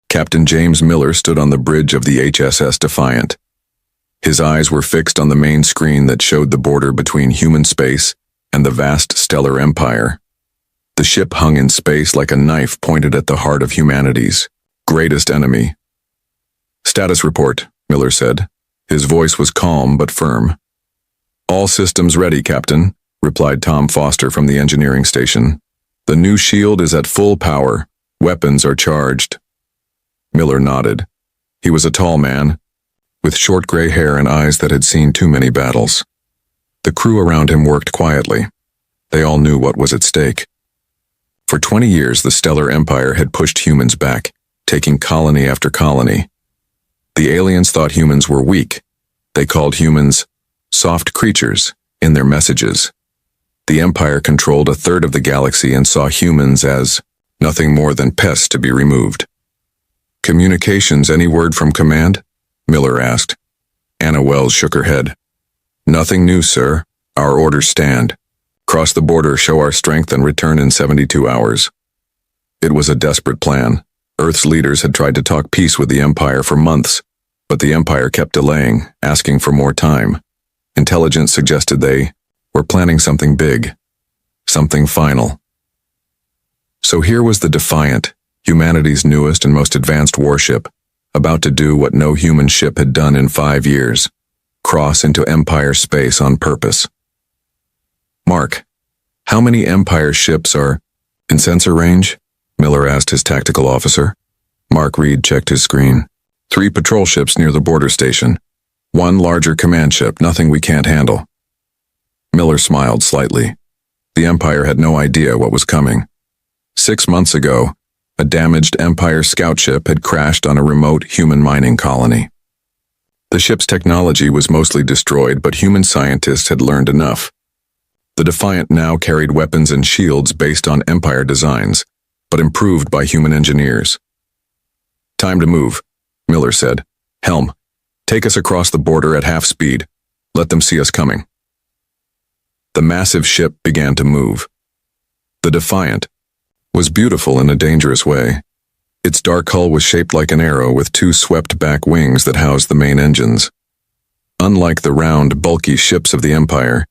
Captain James Miller stood on the bridge of the HSS Defiant. His eyes were fixed on the main screen that showed the border between human space and the vast stellar empire. The ship hung in space like a knife pointed at the heart of humanity's greatest enemy. "Status report," Miller said. His voice was calm but firm. "All systems ready, Captain," replied Tom Foster from the engineering station. "The new shield is at full power. Weapons are charged." Miller nodded. He was a tall man, with short gray hair and eyes that had seen too many battles. The crew around him worked quietly. They all knew what was at stake. For 20 years, the Stellar Empire had pushed humans back, taking colony after colony. The aliens thought humans were weak. They called humans soft creatures in their messages. The Empire controlled a third of the galaxy and saw humans as nothing more than pests to be removed. "Communications, any word from command?" Miller asked. Anna Wells shook her head. "Nothing new, sir. Our orders stand. Cross the border, show our strength, and return in 72 hours. It was a desperate plan. Earth's leaders had tried to talk peace with the Empire for months, but the Empire kept delaying, asking for more time. Intelligence suggested they were planning something big, something final. So here was the Defiant, humanity's newest and most advanced warship, about to do what no human ship had done in 5 years, cross into Empire space on purpose. "Mark, how many Empire ships are in sensor range?" Miller asked his tactical officer. Mark Reed checked his screen. 3 patrol ships near the border station. 1 larger command ship, nothing we can't handle. Miller smiled slightly. The Empire had no idea what was coming. 6 months ago, a damaged Empire scout ship had crashed on a remote human mining colony. The ship's technology was mostly destroyed, but human scientists had learned enough. The Defiant now carried weapons and shields based on Empire designs, but improved by human engineers. "Time to move," Miller said. "Helm, take us across the border at half speed. Let them see us coming." The massive ship began to move. The Defiant was beautiful in a dangerous way. Its dark hull was shaped like an arrow with 2 swept-back wings that housed the main engines. Unlike the round, bulky ships of the Empire,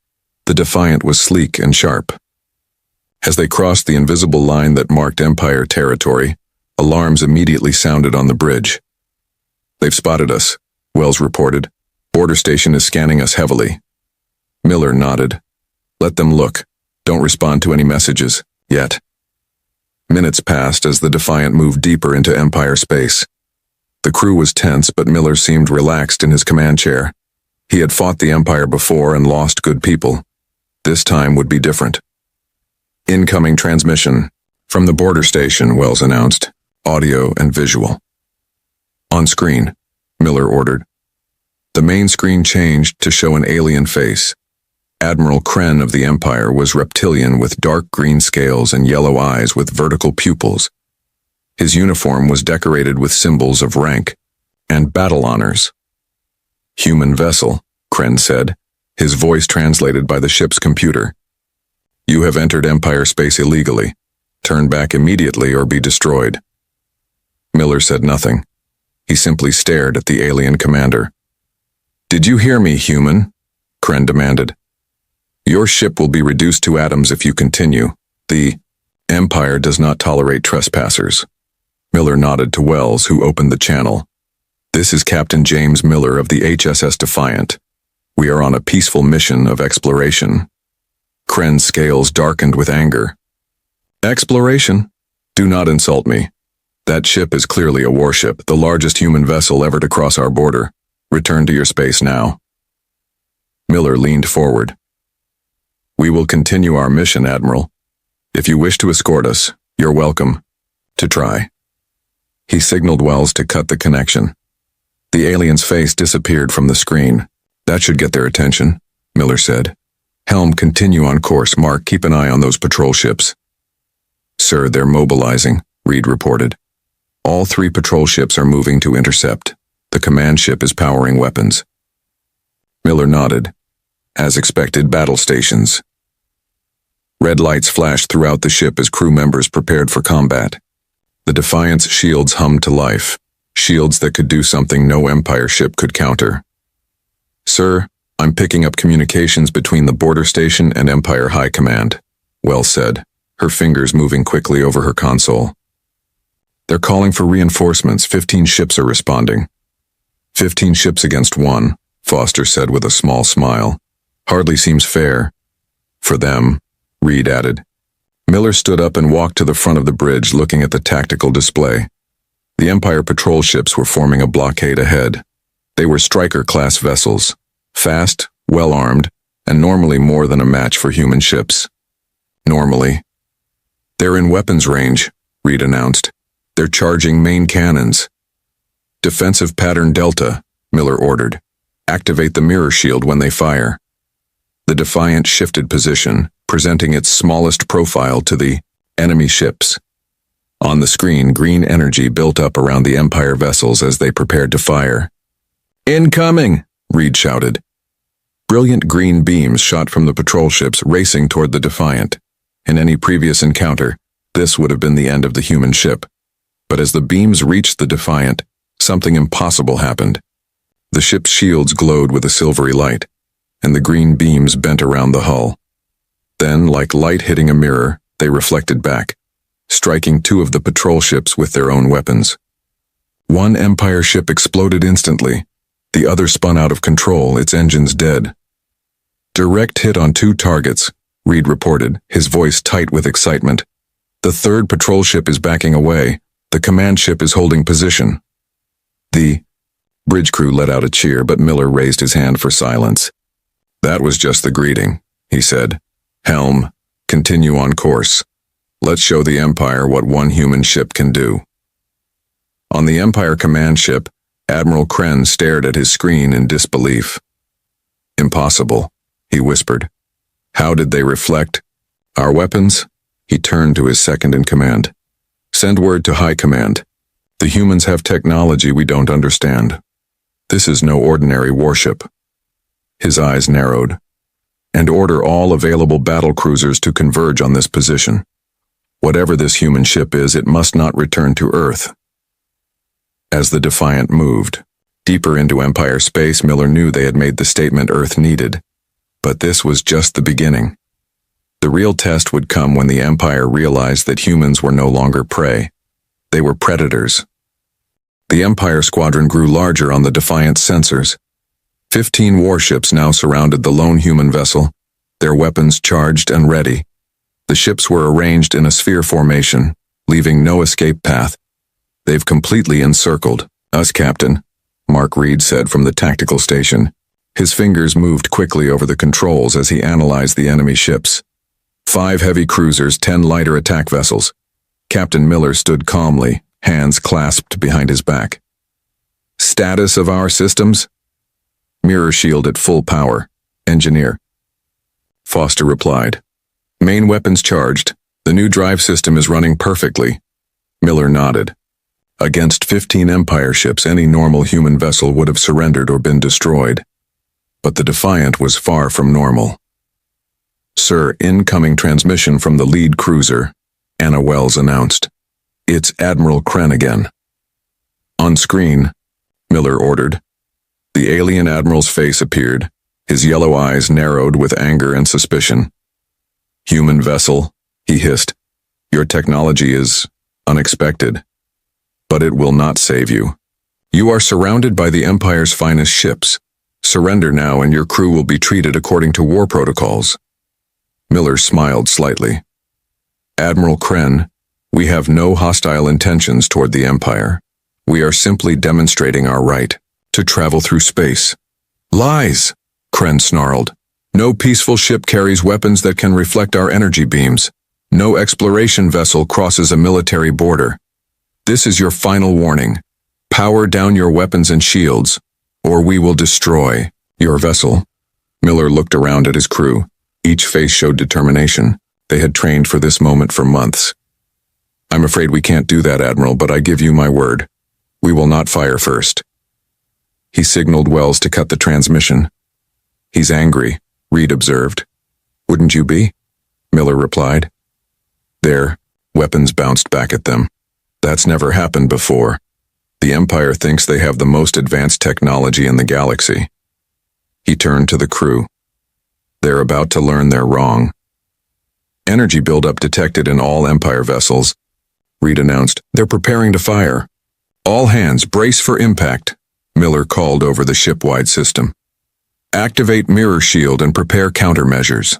the Defiant was sleek and sharp. As they crossed the invisible line that marked Empire territory, alarms immediately sounded on the bridge. "They've spotted us," Wells reported. "Border station is scanning us heavily." Miller nodded. "Let them look. Don't respond to any messages, yet." Minutes passed as the Defiant moved deeper into Empire space. The crew was tense, but Miller seemed relaxed in his command chair. He had fought the Empire before and lost good people. This time would be different. Incoming transmission. From the border station, Wells announced. Audio and visual. On screen, Miller ordered. The main screen changed to show an alien face. Admiral Kren of the Empire was reptilian with dark green scales and yellow eyes with vertical pupils. His uniform was decorated with symbols of rank and battle honors. Human vessel, Kren said, his voice translated by the ship's computer. You have entered Empire space illegally. Turn back immediately or be destroyed. Miller said nothing. He simply stared at the alien commander. Did you hear me, human? Kren demanded. Your ship will be reduced to atoms if you continue. The Empire does not tolerate trespassers. Miller nodded to Wells, who opened the channel. This is Captain James Miller of the HSS Defiant. We are on a peaceful mission of exploration. Kren's scales darkened with anger. Exploration? Do not insult me. That ship is clearly a warship, the largest human vessel ever to cross our border. Return to your space now. Miller leaned forward. We will continue our mission, Admiral. If you wish to escort us, you're welcome. To try. He signaled Wells to cut the connection. The alien's face disappeared from the screen. That should get their attention, Miller said. Helm, continue on course. Mark, keep an eye on those patrol ships. Sir, they're mobilizing, Reed reported. All 3 patrol ships are moving to intercept. The command ship is powering weapons. Miller nodded. As expected, battle stations. Red lights flashed throughout the ship as crew members prepared for combat. The Defiant's shields hummed to life, shields that could do something no Empire ship could counter. Sir, I'm picking up communications between the border station and Empire High Command, Wells said, her fingers moving quickly over her console. They're calling for reinforcements. 15 ships are responding. 15 ships against 1, Foster said with a small smile. Hardly seems fair. For them, Reed added. Miller stood up and walked to the front of the bridge, looking at the tactical display. The Empire patrol ships were forming a blockade ahead. They were Striker-class vessels, fast, well-armed, and normally more than a match for human ships. Normally. They're in weapons range, Reed announced. They're charging main cannons. Defensive pattern Delta, Miller ordered. Activate the mirror shield when they fire. The Defiant shifted position, presenting its smallest profile to the enemy ships. On the screen, green energy built up around the Empire vessels as they prepared to fire. Incoming! Reed shouted. Brilliant green beams shot from the patrol ships racing toward the Defiant. In any previous encounter, this would have been the end of the human ship. But as the beams reached the Defiant, something impossible happened. The ship's shields glowed with a silvery light, and the green beams bent around the hull. Then, like light hitting a mirror, they reflected back, striking 2 of the patrol ships with their own weapons. One Empire ship exploded instantly. The other spun out of control, its engines dead. Direct hit on 2 targets, Reed reported, his voice tight with excitement. The 3rd patrol ship is backing away. The command ship is holding position. The bridge crew let out a cheer, but Miller raised his hand for silence. That was just the greeting, he said. Helm, continue on course. Let's show the Empire what one human ship can do. On the Empire command ship, Admiral Kren stared at his screen in disbelief. Impossible, he whispered. How did they reflect? Our weapons? He turned to his second-in-command. Send word to High Command. The humans have technology we don't understand. This is no ordinary warship. His eyes narrowed. And order all available battle cruisers to converge on this position. Whatever this human ship is, it must not return to Earth. As the Defiant moved deeper into Empire space, Miller knew they had made the statement Earth needed. But this was just the beginning. The real test would come when the Empire realized that humans were no longer prey. They were predators. The Empire squadron grew larger on the Defiant's sensors. 15 warships now surrounded the lone human vessel, their weapons charged and ready. The ships were arranged in a sphere formation, leaving no escape path. They've completely encircled us, Captain, Mark Reed said from the tactical station. His fingers moved quickly over the controls as he analyzed the enemy ships. 5 heavy cruisers, 10 lighter attack vessels. Captain Miller stood calmly, hands clasped behind his back. Status of our systems? Mirror shield at full power. Engineer. Foster replied. Main weapons charged. The new drive system is running perfectly. Miller nodded. Against 15 Empire ships, any normal human vessel would have surrendered or been destroyed. But the Defiant was far from normal. Sir, incoming transmission from the lead cruiser, Anna Wells announced. It's Admiral Kren again. On screen, Miller ordered. The alien admiral's face appeared, his yellow eyes narrowed with anger and suspicion. Human vessel, he hissed. Your technology is unexpected, but it will not save you. You are surrounded by the Empire's finest ships. Surrender now and your crew will be treated according to war protocols. Miller smiled slightly. Admiral Kren, we have no hostile intentions toward the Empire. We are simply demonstrating our right to travel through space. Lies, Kren snarled. No peaceful ship carries weapons that can reflect our energy beams. No exploration vessel crosses a military border. This is your final warning. Power down your weapons and shields, or we will destroy your vessel. Miller looked around at his crew. Each face showed determination. They had trained for this moment for months. I'm afraid we can't do that, Admiral, but I give you my word. We will not fire first. He signaled Wells to cut the transmission. He's angry, Reed observed. Wouldn't you be? Miller replied. Their weapons bounced back at them. That's never happened before. The Empire thinks they have the most advanced technology in the galaxy. He turned to the crew. They're about to learn they're wrong. Energy buildup detected in all Empire vessels. Reed announced, they're preparing to fire. All hands brace for impact, Miller called over the ship-wide system. Activate mirror shield and prepare countermeasures.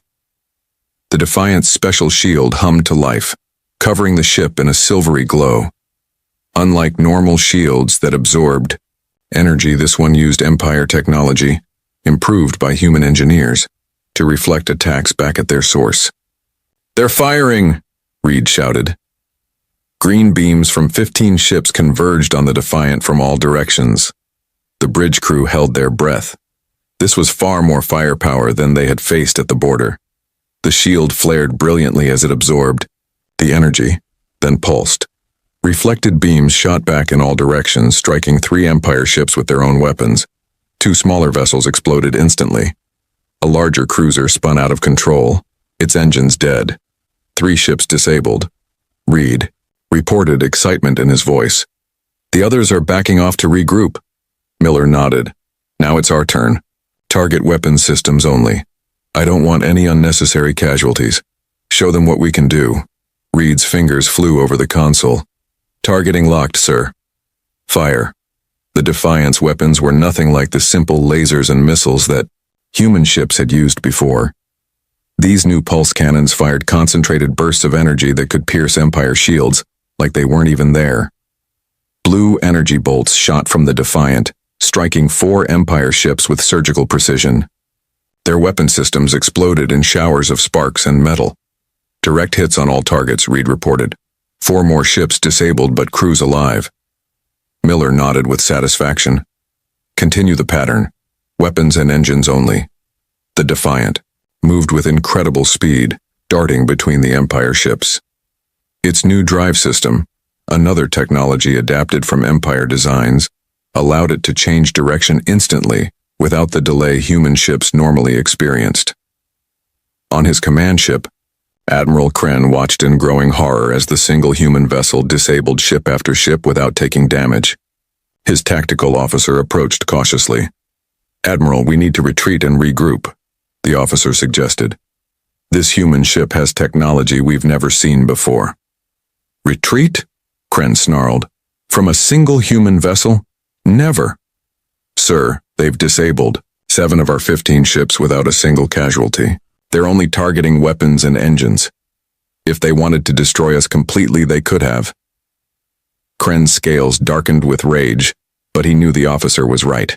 The Defiant's special shield hummed to life, covering the ship in a silvery glow. Unlike normal shields that absorbed energy, this one used Empire technology, improved by human engineers, to reflect attacks back at their source. They're firing, Reed shouted. Green beams from 15 ships converged on the Defiant from all directions. The bridge crew held their breath. This was far more firepower than they had faced at the border. The shield flared brilliantly as it absorbed the energy, then pulsed. Reflected beams shot back in all directions, striking 3 Empire ships with their own weapons. 2 smaller vessels exploded instantly. A larger cruiser spun out of control, its engines dead. 3 ships disabled. Reed reported, excitement in his voice. The others are backing off to regroup. Miller nodded. Now it's our turn. Target weapons systems only. I don't want any unnecessary casualties. Show them what we can do. Reed's fingers flew over the console. Targeting locked, sir. Fire. The Defiant's weapons were nothing like the simple lasers and missiles that human ships had used before. These new pulse cannons fired concentrated bursts of energy that could pierce Empire shields, like they weren't even there. Blue energy bolts shot from the Defiant, striking 4 Empire ships with surgical precision. Their weapon systems exploded in showers of sparks and metal. Direct hits on all targets, Reed reported. 4 more ships disabled but crews alive. Miller nodded with satisfaction. Continue the pattern. Weapons and engines only. The Defiant moved with incredible speed, darting between the Empire ships. Its new drive system, another technology adapted from Empire designs, allowed it to change direction instantly without the delay human ships normally experienced. On his command ship, Admiral Kren watched in growing horror as the single human vessel disabled ship after ship without taking damage. His tactical officer approached cautiously. Admiral, we need to retreat and regroup, the officer suggested. This human ship has technology we've never seen before. Retreat? Kren snarled. From a single human vessel? Never. Sir, they've disabled 7 of our 15 ships without a single casualty. They're only targeting weapons and engines. If they wanted to destroy us completely, they could have. Kren's scales darkened with rage, but he knew the officer was right.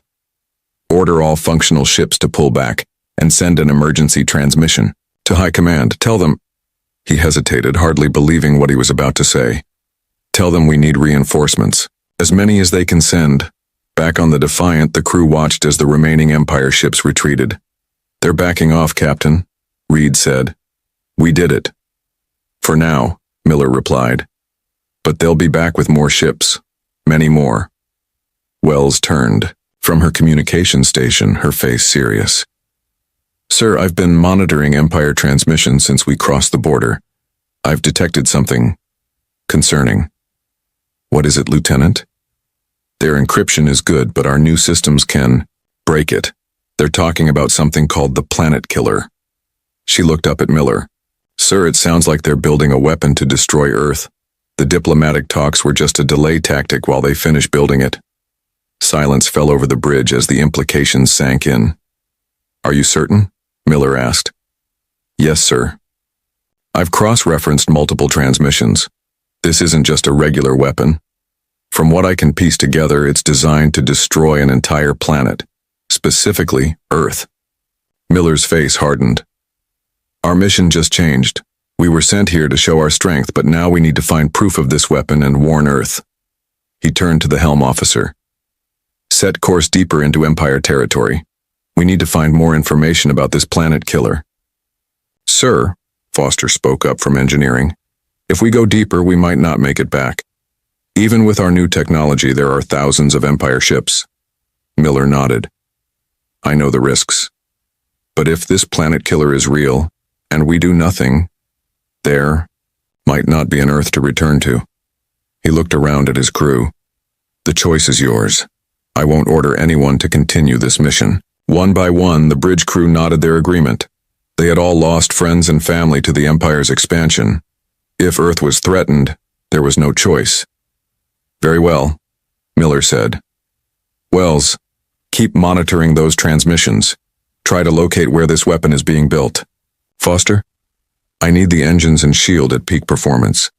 Order all functional ships to pull back and send an emergency transmission. To High Command, tell them—" He hesitated, hardly believing what he was about to say. "Tell them we need reinforcements. As many as they can send." Back on the Defiant, the crew watched as the remaining Empire ships retreated. "They're backing off, Captain," Reed said. "We did it." "For now," Miller replied. "But they'll be back with more ships. Many more." Wells turned. From her communication station, her face serious. "Sir, I've been monitoring Empire transmissions since we crossed the border. I've detected something concerning." "What is it, Lieutenant?" "Their encryption is good, but our new systems can break it. They're talking about something called the Planet Killer." She looked up at Miller. "Sir, it sounds like they're building a weapon to destroy Earth. The diplomatic talks were just a delay tactic while they finish building it." Silence fell over the bridge as the implications sank in. "Are you certain?" Miller asked. "Yes, sir. I've cross-referenced multiple transmissions. This isn't just a regular weapon. From what I can piece together, it's designed to destroy an entire planet, specifically Earth." Miller's face hardened. "Our mission just changed. We were sent here to show our strength, but now we need to find proof of this weapon and warn Earth." He turned to the helm officer. "Set course deeper into Empire territory. We need to find more information about this Planet Killer." "Sir," Foster spoke up from engineering, "if we go deeper, we might not make it back. Even with our new technology, there are thousands of Empire ships." Miller nodded. "I know the risks. But if this Planet Killer is real, and we do nothing, there might not be an Earth to return to." He looked around at his crew. "The choice is yours. I won't order anyone to continue this mission." One by one, the bridge crew nodded their agreement. They had all lost friends and family to the Empire's expansion. If Earth was threatened, there was no choice. "Very well," Miller said. "Wells, keep monitoring those transmissions. Try to locate where this weapon is being built. Foster, I need the engines and shield at peak performance.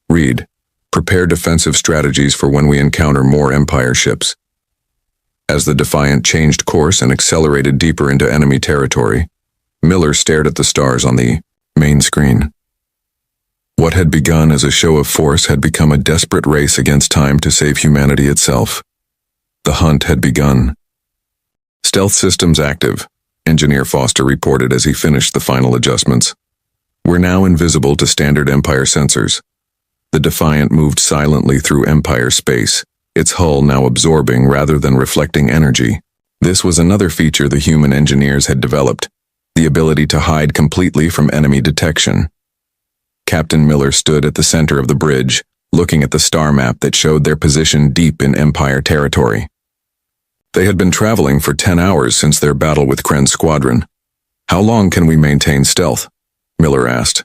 Reed, prepare defensive strategies for when we encounter more Empire ships." As the Defiant changed course and accelerated deeper into enemy territory, Miller stared at the stars on the main screen. What had begun as a show of force had become a desperate race against time to save humanity itself. The hunt had begun. "Stealth systems active," Engineer Foster reported as he finished the final adjustments. "We're now invisible to standard Empire sensors." The Defiant moved silently through Empire space, its hull now absorbing rather than reflecting energy. This was another feature the human engineers had developed, the ability to hide completely from enemy detection. Captain Miller stood at the center of the bridge, looking at the star map that showed their position deep in Empire territory. They had been traveling for 10 hours since their battle with Kren's squadron. "How long can we maintain stealth?" Miller asked.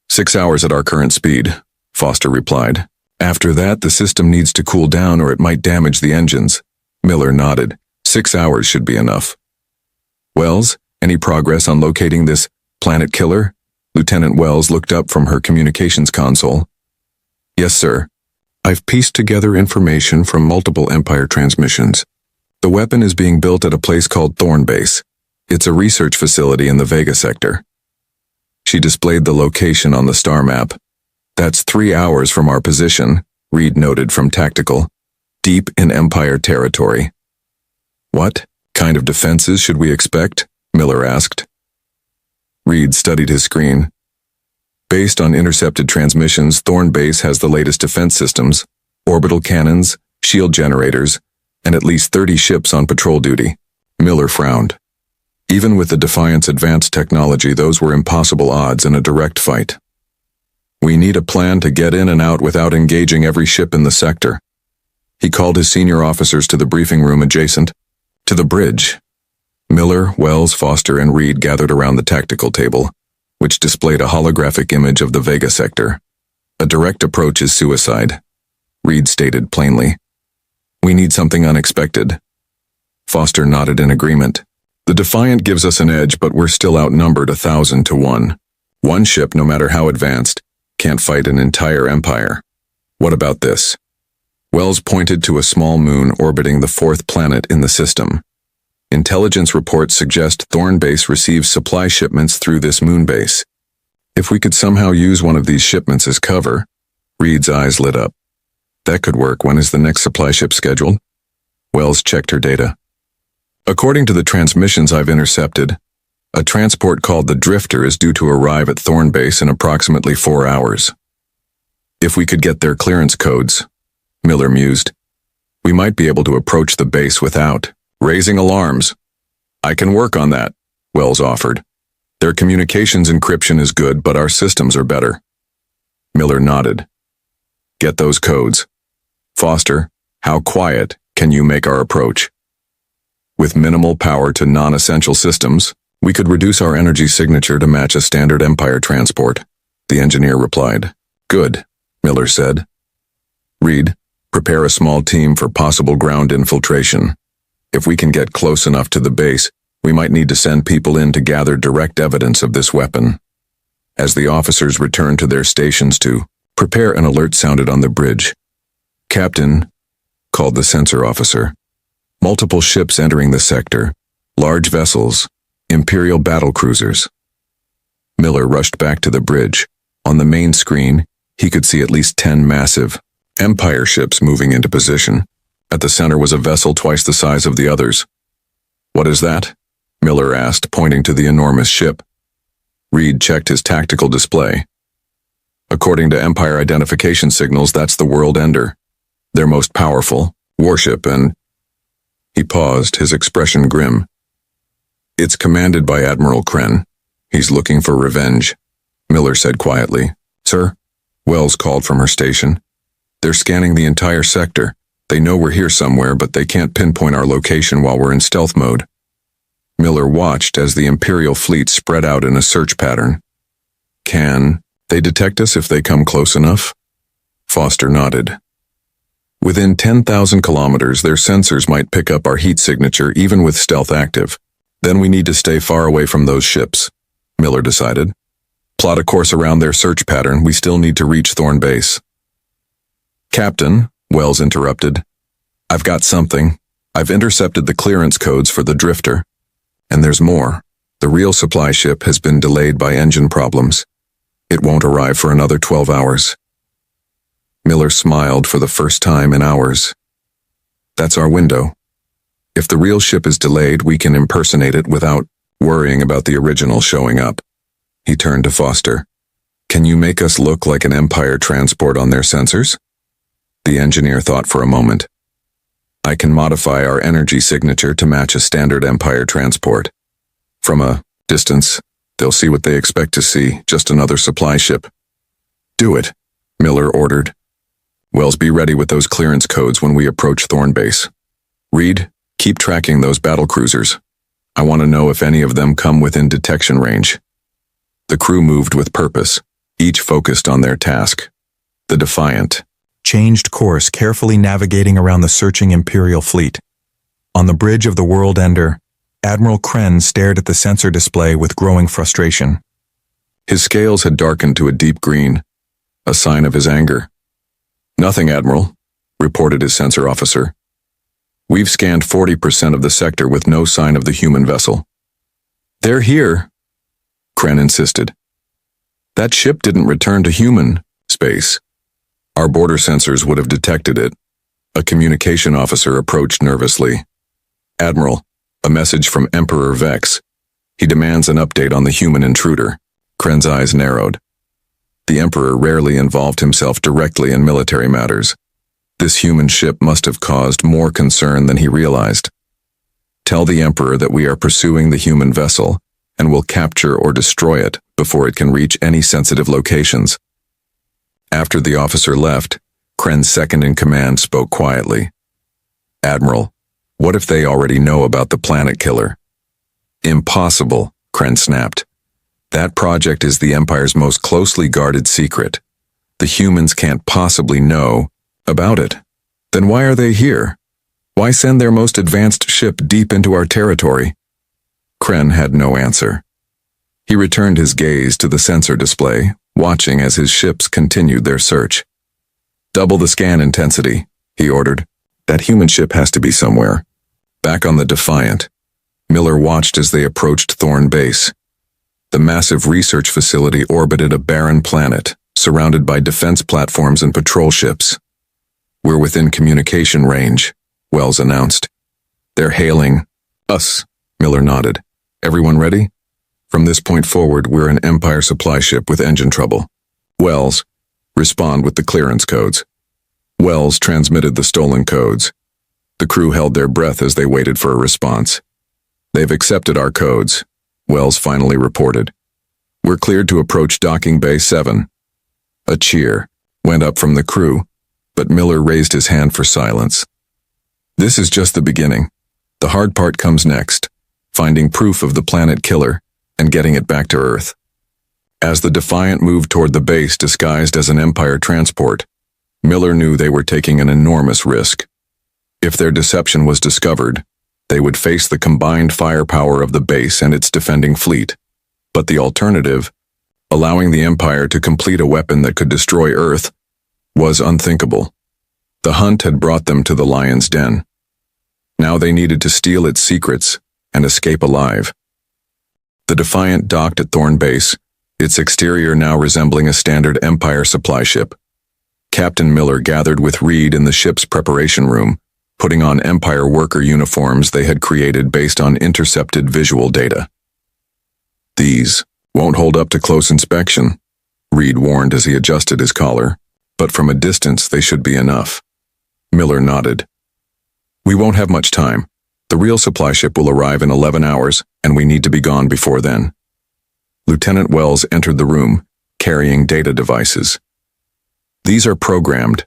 6 hours at our current speed," Foster replied. "After that, the system needs to cool down or it might damage the engines." Miller nodded. 6 hours should be enough. "Wells, any progress on locating this Planet Killer?" Lieutenant Wells looked up from her communications console. "Yes, sir. I've pieced together information from multiple Empire transmissions. The weapon is being built at a place called Thorn Base. It's a research facility in the Vega sector." She displayed the location on the star map. "That's 3 hours from our position," Reed noted from Tactical. "Deep in Empire territory." "What kind of defenses should we expect?" Miller asked. Reed studied his screen. "Based on intercepted transmissions, Thorn Base has the latest defense systems, orbital cannons, shield generators, and at least 30 ships on patrol duty." Miller frowned. Even with the Defiant's advanced technology, those were impossible odds in a direct fight. "We need a plan to get in and out without engaging every ship in the sector." He called his senior officers to the briefing room adjacent to the bridge. Miller, Wells, Foster, and Reed gathered around the tactical table, which displayed a holographic image of the Vega sector. "A direct approach is suicide," Reed stated plainly. "We need something unexpected." Foster nodded in agreement. "The Defiant gives us an edge, but we're still outnumbered 1,000 to 1. One ship, no matter how advanced, can't fight an entire empire. What about this?" Wells pointed to a small moon orbiting the 4th planet in the system. Intelligence reports suggest Thorn Base receives supply shipments through this moon base. If we could somehow use one of these shipments as cover, Reed's eyes lit up. That could work. When is the next supply ship scheduled? Wells checked her data. According to the transmissions I've intercepted, a transport called the Drifter is due to arrive at Thorn Base in approximately 4 hours. If we could get their clearance codes, Miller mused, we might be able to approach the base without raising alarms. I can work on that, Wells offered. Their communications encryption is good, but our systems are better. Miller nodded. Get those codes. Foster, how quiet can you make our approach? With minimal power to non-essential systems, we could reduce our energy signature to match a standard Empire transport, the engineer replied. Good, Miller said. Reed, prepare a small team for possible ground infiltration. If we can get close enough to the base, we might need to send people in to gather direct evidence of this weapon. As the officers returned to their stations to prepare, an alert sounded on the bridge. Captain, called the sensor officer. Multiple ships entering the sector. Large vessels. Imperial battle cruisers. Miller rushed back to the bridge. On the main screen, he could see at least 10 massive Empire ships moving into position. At the center was a vessel twice the size of the others. What is that? Miller asked, pointing to the enormous ship. Reed checked his tactical display. According to Empire identification signals, that's the World Ender. Their most powerful warship, and... He paused, his expression grim. It's commanded by Admiral Kren. He's looking for revenge, Miller said quietly. Sir? Wells called from her station. They're scanning the entire sector. They know we're here somewhere, but they can't pinpoint our location while we're in stealth mode. Miller watched as the Imperial fleet spread out in a search pattern. Can they detect us if they come close enough? Foster nodded. Within 10,000 kilometers, their sensors might pick up our heat signature even with stealth active. Then we need to stay far away from those ships, Miller decided. Plot a course around their search pattern. We still need to reach Thorn Base. Captain, Wells interrupted. I've got something. I've intercepted the clearance codes for the Drifter. And there's more. The real supply ship has been delayed by engine problems. It won't arrive for another 12 hours. Miller smiled for the first time in hours. That's our window. If the real ship is delayed, we can impersonate it without worrying about the original showing up. He turned to Foster. Can you make us look like an Empire transport on their sensors? The engineer thought for a moment. I can modify our energy signature to match a standard Empire transport. From a distance, they'll see what they expect to see, just another supply ship. Do it, Miller ordered. Wells, be ready with those clearance codes when we approach Thorn Base. Reed, keep tracking those battle cruisers. I want to know if any of them come within detection range. The crew moved with purpose, each focused on their task. The Defiant changed course, carefully navigating around the searching Imperial fleet. On the bridge of the World Ender, Admiral Kren stared at the sensor display with growing frustration. His scales had darkened to a deep green, a sign of his anger. Nothing, Admiral, reported his sensor officer. We've scanned 40% of the sector with no sign of the human vessel. They're here, Kren insisted. That ship didn't return to human space. Our border sensors would have detected it. A communication officer approached nervously. Admiral, a message from Emperor Vex. He demands an update on the human intruder. Kren's eyes narrowed. The Emperor rarely involved himself directly in military matters. This human ship must have caused more concern than he realized. Tell the Emperor that we are pursuing the human vessel and will capture or destroy it before it can reach any sensitive locations. After the officer left, Kren's second-in-command spoke quietly. Admiral, what if they already know about the planet killer? Impossible, Kren snapped. That project is the Empire's most closely guarded secret. The humans can't possibly know about it. Then why are they here? Why send their most advanced ship deep into our territory? Kren had no answer. He returned his gaze to the sensor display, watching as his ships continued their search. Double the scan intensity, he ordered. That human ship has to be somewhere. Back on the Defiant, Miller watched as they approached Thorn Base. The massive research facility orbited a barren planet, surrounded by defense platforms and patrol ships. "We're within communication range," Wells announced. "They're hailing us," Miller nodded. "Everyone ready? From this point forward, we're an Empire supply ship with engine trouble. Wells, respond with the clearance codes." Wells transmitted the stolen codes. The crew held their breath as they waited for a response. "They've accepted our codes," Wells finally reported. "We're cleared to approach Docking Bay 7. A cheer went up from the crew, but Miller raised his hand for silence. "This is just the beginning. The hard part comes next, finding proof of the planet killer and getting it back to Earth." As the Defiant moved toward the base disguised as an Empire transport, Miller knew they were taking an enormous risk. If their deception was discovered, they would face the combined firepower of the base and its defending fleet. But the alternative, allowing the Empire to complete a weapon that could destroy Earth, was unthinkable. The hunt had brought them to the lion's den. Now they needed to steal its secrets and escape alive. The Defiant docked at Thorn Base, its exterior now resembling a standard Empire supply ship. Captain Miller gathered with Reed in the ship's preparation room, putting on Empire worker uniforms they had created based on intercepted visual data. "These won't hold up to close inspection," Reed warned as he adjusted his collar, "but from a distance they should be enough." Miller nodded. "We won't have much time. The real supply ship will arrive in 11 hours, and we need to be gone before then." Lieutenant Wells entered the room, carrying data devices. "These are programmed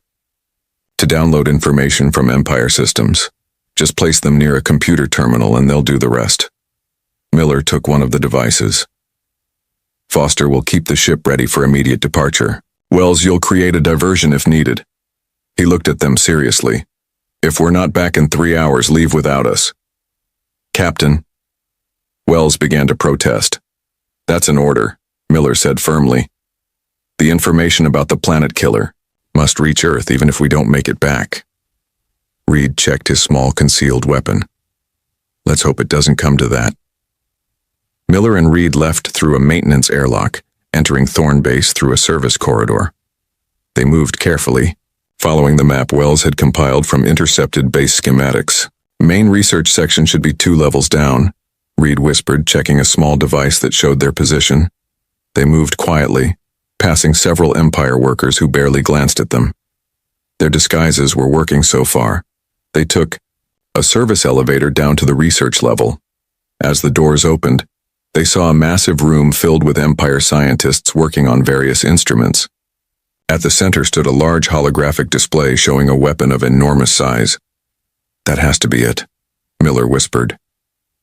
to download information from Empire systems. Just place them near a computer terminal and they'll do the rest." Miller took one of the devices. "Foster will keep the ship ready for immediate departure. Wells, you'll create a diversion if needed." He looked at them seriously. "If we're not back in 3 hours, leave without us." "Captain." Wells began to protest. "That's an order," Miller said firmly. "The information about the planet killer must reach Earth even if we don't make it back." Reed checked his small concealed weapon. "Let's hope it doesn't come to that." Miller and Reed left through a maintenance airlock, entering Thorn Base through a service corridor. They moved carefully, following the map Wells had compiled from intercepted base schematics. "Main research section should be 2 levels down," Reed whispered, checking a small device that showed their position. They moved quietly, passing several Empire workers who barely glanced at them. Their disguises were working so far. They took a service elevator down to the research level. As the doors opened, they saw a massive room filled with Empire scientists working on various instruments. At the center stood a large holographic display showing a weapon of enormous size. "That has to be it," Miller whispered.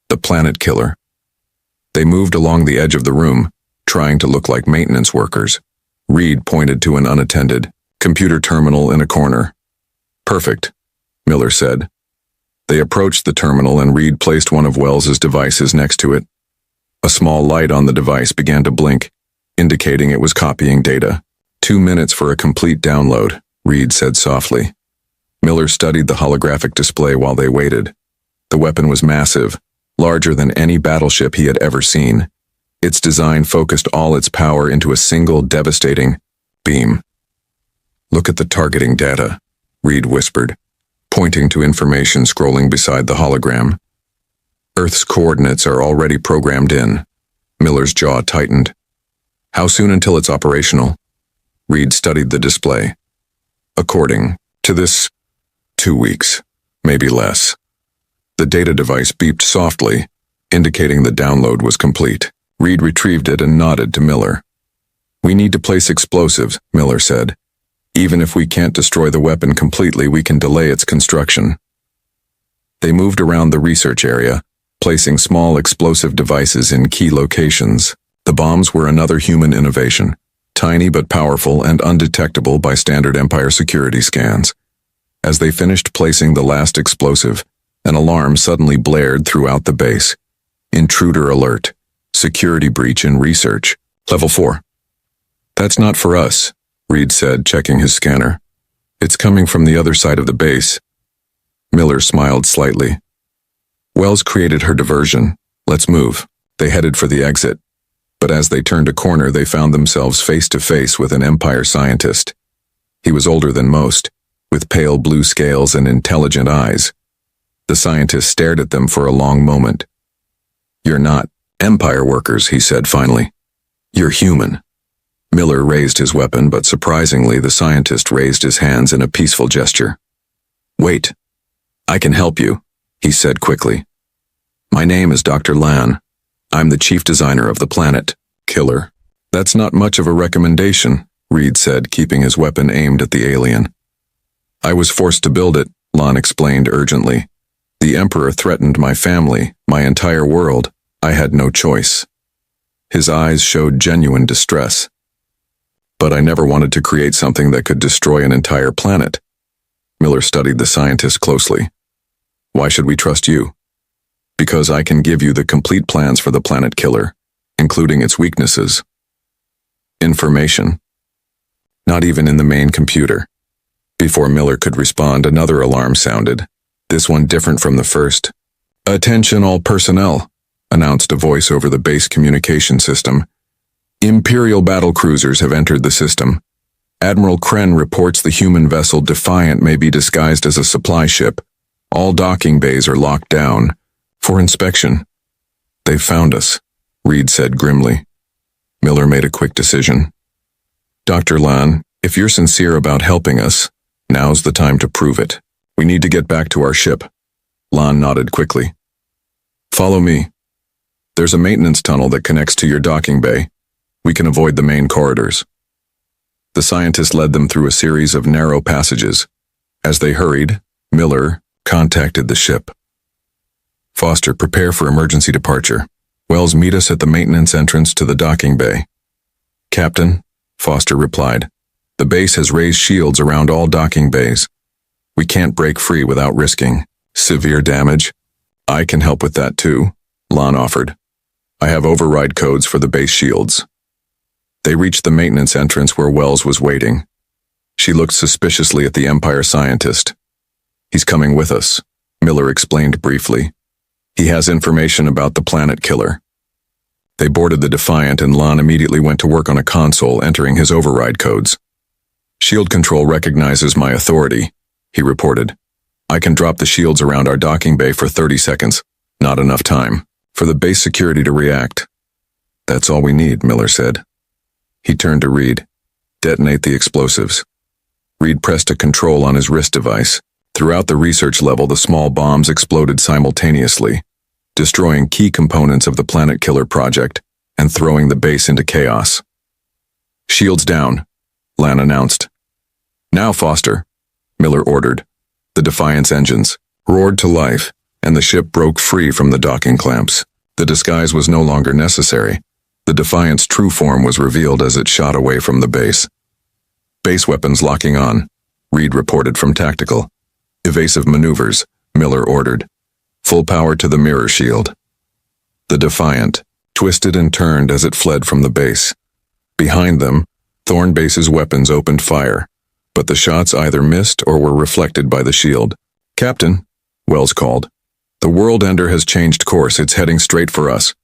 "The planet killer." They moved along the edge of the room, trying to look like maintenance workers. Reed pointed to an unattended computer terminal in a corner. "Perfect," Miller said. They approached the terminal and Reed placed one of Wells's devices next to it. A small light on the device began to blink, indicating it was copying data. 2 minutes for a complete download, Reed said softly. Miller studied the holographic display while they waited. The weapon was massive, larger than any battleship he had ever seen. Its design focused all its power into a single devastating beam. "Look at the targeting data," Reed whispered, pointing to information scrolling beside the hologram. "Earth's coordinates are already programmed in." Miller's jaw tightened. "How soon until it's operational?" Reed studied the display. "According to this, 2 weeks, maybe less." The data device beeped softly, indicating the download was complete. Reed retrieved it and nodded to Miller. "We need to place explosives," Miller said. "Even if we can't destroy the weapon completely, we can delay its construction." They moved around the research area, placing small explosive devices in key locations. The bombs were another human innovation, tiny but powerful and undetectable by standard Empire security scans. As they finished placing the last explosive, an alarm suddenly blared throughout the base. "Intruder alert. Security breach in research. Level 4. "That's not for us," Reed said, checking his scanner. "It's coming from the other side of the base." Miller smiled slightly. Wells created her diversion. Let's move. They headed for the exit. But as they turned a corner, they found themselves face to face with an Empire scientist. He was older than most, with pale blue scales and intelligent eyes. The scientist stared at them for a long moment. "You're not Empire workers," he said finally. "You're human." Miller raised his weapon, but surprisingly, the scientist raised his hands in a peaceful gesture. "Wait. I can help you," he said quickly. "My name is Dr. Lan. I'm the chief designer of the planet killer." "That's not much of a recommendation," Reed said, keeping his weapon aimed at the alien. "I was forced to build it," Lan explained urgently. "The Emperor threatened my family, my entire world. I had no choice." His eyes showed genuine distress. "But I never wanted to create something that could destroy an entire planet." Miller studied the scientist closely. "Why should we trust you?" "Because I can give you the complete plans for the planet killer, including its weaknesses." "Information?" "Not even in the main computer." Before Miller could respond, another alarm sounded, this one different from the first. "Attention all personnel," announced a voice over the base communication system. "Imperial battle cruisers have entered the system. Admiral Kren reports the human vessel Defiant may be disguised as a supply ship. All docking bays are locked down for inspection." "They've found us," Reed said grimly. Miller made a quick decision. "Dr. Lan, if you're sincere about helping us, now's the time to prove it. We need to get back to our ship." Lan nodded quickly. "Follow me. There's a maintenance tunnel that connects to your docking bay. We can avoid the main corridors." The scientist led them through a series of narrow passages. As they hurried, Miller contacted the ship. "Foster, prepare for emergency departure. Wells, meet us at the maintenance entrance to the docking bay." "Captain," Foster replied, "the base has raised shields around all docking bays. We can't break free without risking severe damage." "I can help with that too," Lan offered. "I have override codes for the base shields." They reached the maintenance entrance where Wells was waiting. She looked suspiciously at the Empire scientist. "He's coming with us," Miller explained briefly. "He has information about the planet killer." They boarded the Defiant and Lan immediately went to work on a console, entering his override codes. "Shield control recognizes my authority," he reported. "I can drop the shields around our docking bay for 30 seconds. Not enough time for the base security to react." "That's all we need," Miller said. He turned to Reed. "Detonate the explosives." Reed pressed a control on his wrist device. Throughout the research level, the small bombs exploded simultaneously, destroying key components of the Planet Killer project and throwing the base into chaos. "Shields down," Lan announced. "Now, Foster," Miller ordered. The Defiant's engines roared to life, and the ship broke free from the docking clamps. The disguise was no longer necessary. The Defiant's true form was revealed as it shot away from the base. "Base weapons locking on," Reed reported from tactical. "Evasive maneuvers," Miller ordered. "Full power to the mirror shield." The Defiant twisted and turned as it fled from the base. Behind them, Thornbase's weapons opened fire, but the shots either missed or were reflected by the shield. "Captain," Wells called. "The World Ender has changed course. It's heading straight for us."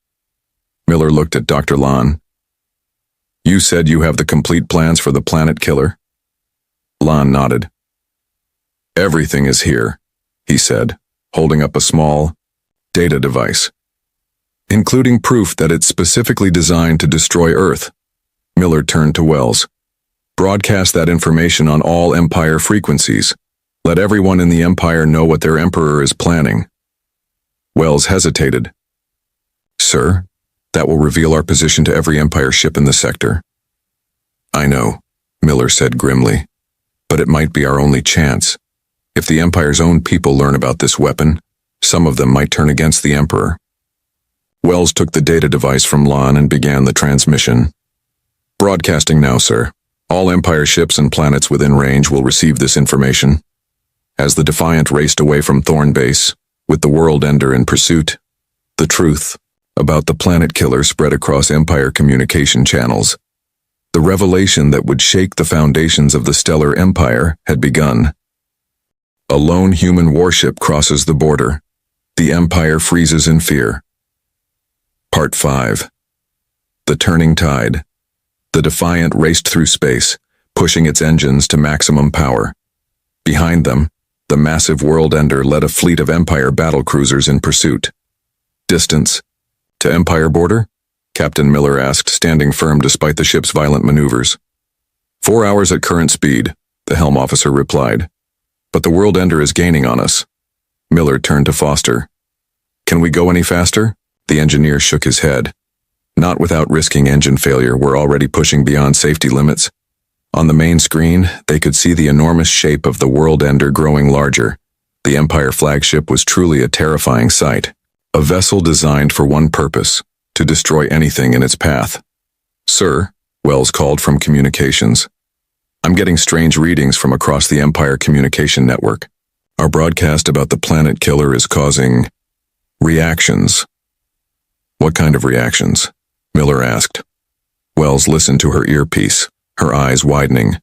Miller looked at Dr. Lan. "You said you have the complete plans for the planet killer?" Lan nodded. "Everything is here," he said, holding up a small data device, "including proof that it's specifically designed to destroy Earth." Miller turned to Wells. "Broadcast that information on all Empire frequencies. Let everyone in the Empire know what their Emperor is planning." Wells hesitated. "Sir, that will reveal our position to every Empire ship in the sector." "I know," Miller said grimly, "but it might be our only chance. If the Empire's own people learn about this weapon, some of them might turn against the Emperor." Wells took the data device from Lan and began the transmission. "Broadcasting now, sir. All Empire ships and planets within range will receive this information." As the Defiant raced away from Thorn Base, with the World Ender in pursuit, the truth about the planet killer spread across Empire communication channels. The revelation that would shake the foundations of the Stellar Empire had begun. A lone human warship crosses the border. The Empire freezes in fear. Part 5. The Turning Tide. The Defiant raced through space, pushing its engines to maximum power. Behind them, the massive World Ender led a fleet of Empire battlecruisers in pursuit. Distance to Empire border? Captain Miller asked, standing firm despite the ship's violent maneuvers. 4 hours at current speed, the helm officer replied. But the World Ender is gaining on us. Miller turned to Foster. Can we go any faster? The engineer shook his head. Not without risking engine failure. We're already pushing beyond safety limits. On the main screen, they could see the enormous shape of the World Ender growing larger. The Empire flagship was truly a terrifying sight. A vessel designed for one purpose, to destroy anything in its path. Sir, Wells called from communications. I'm getting strange readings from across the Empire communication network. Our broadcast about the planet killer is causing reactions. What kind of reactions? Miller asked. Wells listened to her earpiece, her eyes widening.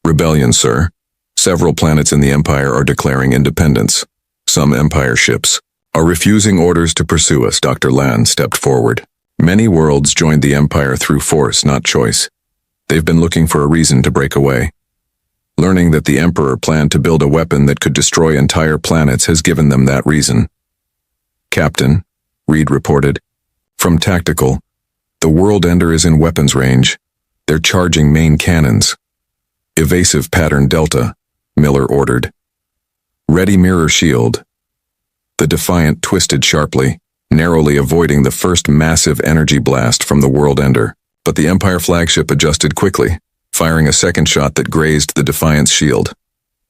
Rebellion, sir. Several planets in the Empire are declaring independence. Some Empire ships are refusing orders to pursue us. Dr. Land stepped forward. Many worlds joined the Empire through force, not choice. They've been looking for a reason to break away. Learning that the Emperor planned to build a weapon that could destroy entire planets has given them that reason. Captain, Reed reported. From Tactical, the World Ender is in weapons range. They're charging main cannons. Evasive pattern Delta, Miller ordered. Ready mirror shield. The Defiant twisted sharply, narrowly avoiding the first massive energy blast from the World Ender. But the Empire flagship adjusted quickly, firing a second shot that grazed the Defiant's shield.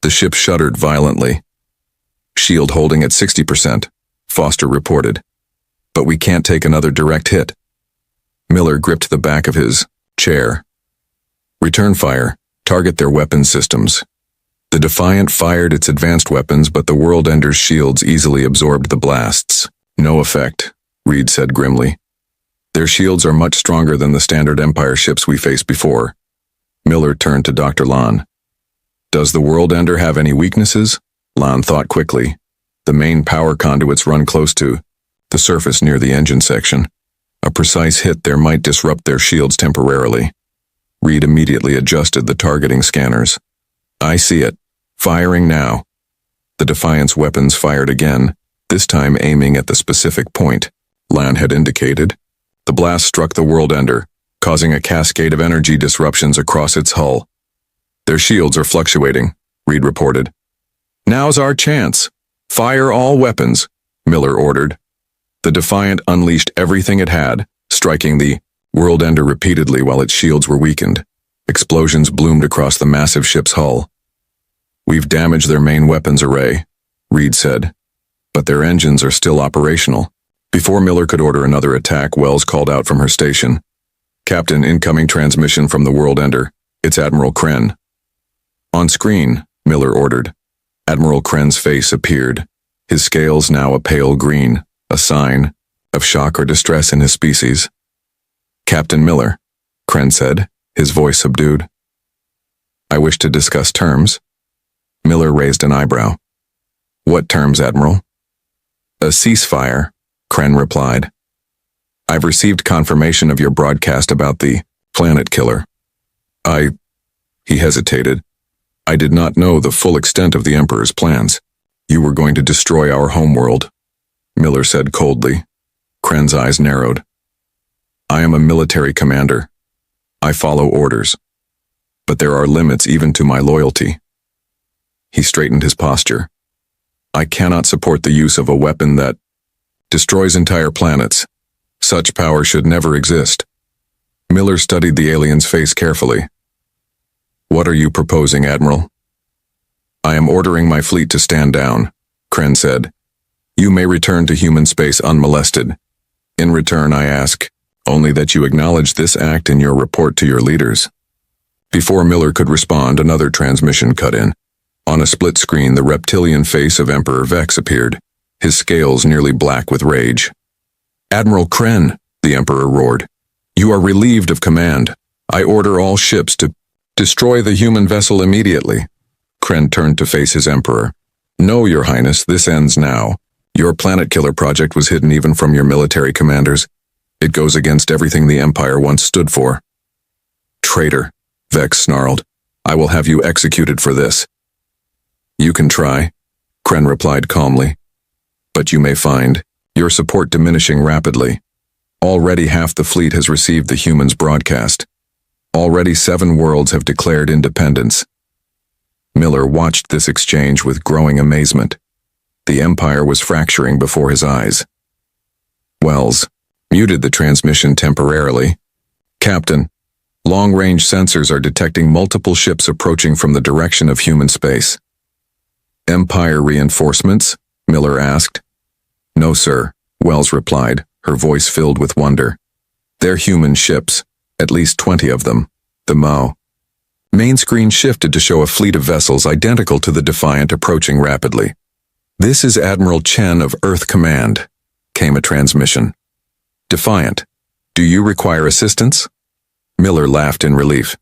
The ship shuddered violently. Shield holding at 60%, Foster reported. But we can't take another direct hit. Miller gripped the back of his chair. Return fire. Target their weapon systems. The Defiant fired its advanced weapons, but the World Ender's shields easily absorbed the blasts. No effect, Reed said grimly. Their shields are much stronger than the standard Empire ships we faced before. Miller turned to Dr. Lon. Does the World Ender have any weaknesses? Lon thought quickly. The main power conduits run close to the surface near the engine section. A precise hit there might disrupt their shields temporarily. Reed immediately adjusted the targeting scanners. I see it. Firing now. The Defiant's weapons fired again, this time aiming at the specific point Lan had indicated. The blast struck the World Ender, causing a cascade of energy disruptions across its hull. Their shields are fluctuating, Reed reported. Now's our chance. Fire all weapons, Miller ordered. The Defiant unleashed everything it had, striking the World Ender repeatedly while its shields were weakened. Explosions bloomed across the massive ship's hull. We've damaged their main weapons array, Reed said. But their engines are still operational. Before Miller could order another attack, Wells called out from her station. Captain, incoming transmission from the World Ender. It's Admiral Kren. On screen, Miller ordered. Admiral Kren's face appeared, his scales now a pale green, a sign of shock or distress in his species. Captain Miller, Kren said, his voice subdued. I wish to discuss terms. Miller raised an eyebrow. What terms, Admiral? A ceasefire, Kren replied. I've received confirmation of your broadcast about the planet killer. He hesitated. I did not know the full extent of the Emperor's plans. You were going to destroy our homeworld, Miller said coldly. Kren's eyes narrowed. I am a military commander. I follow orders. But there are limits even to my loyalty. He straightened his posture. I cannot support the use of a weapon that destroys entire planets. Such power should never exist. Miller studied the alien's face carefully. What are you proposing, Admiral? I am ordering my fleet to stand down, Kren said. You may return to human space unmolested. In return, I ask only that you acknowledge this act in your report to your leaders. Before Miller could respond, another transmission cut in. On a split screen, the reptilian face of Emperor Vex appeared, his scales nearly black with rage. Admiral Kren, the Emperor roared. You are relieved of command. I order all ships to destroy the human vessel immediately. Kren turned to face his Emperor. No, Your Highness, this ends now. Your planet killer project was hidden even from your military commanders. It goes against everything the Empire once stood for. Traitor, Vex snarled. I will have you executed for this. You can try, Kren replied calmly. But you may find your support diminishing rapidly. Already half the fleet has received the humans' broadcast. Already 7 worlds have declared independence. Miller watched this exchange with growing amazement. The Empire was fracturing before his eyes. Wells muted the transmission temporarily. Captain, long-range sensors are detecting multiple ships approaching from the direction of human space. Empire reinforcements? Miller asked. No, sir, Wells replied, her voice filled with wonder. They're human ships, at least 20 of them. The Mo. Main screen shifted to show a fleet of vessels identical to the Defiant approaching rapidly. This is Admiral Chen of Earth Command, came a transmission. Defiant, do you require assistance? Miller laughed in relief.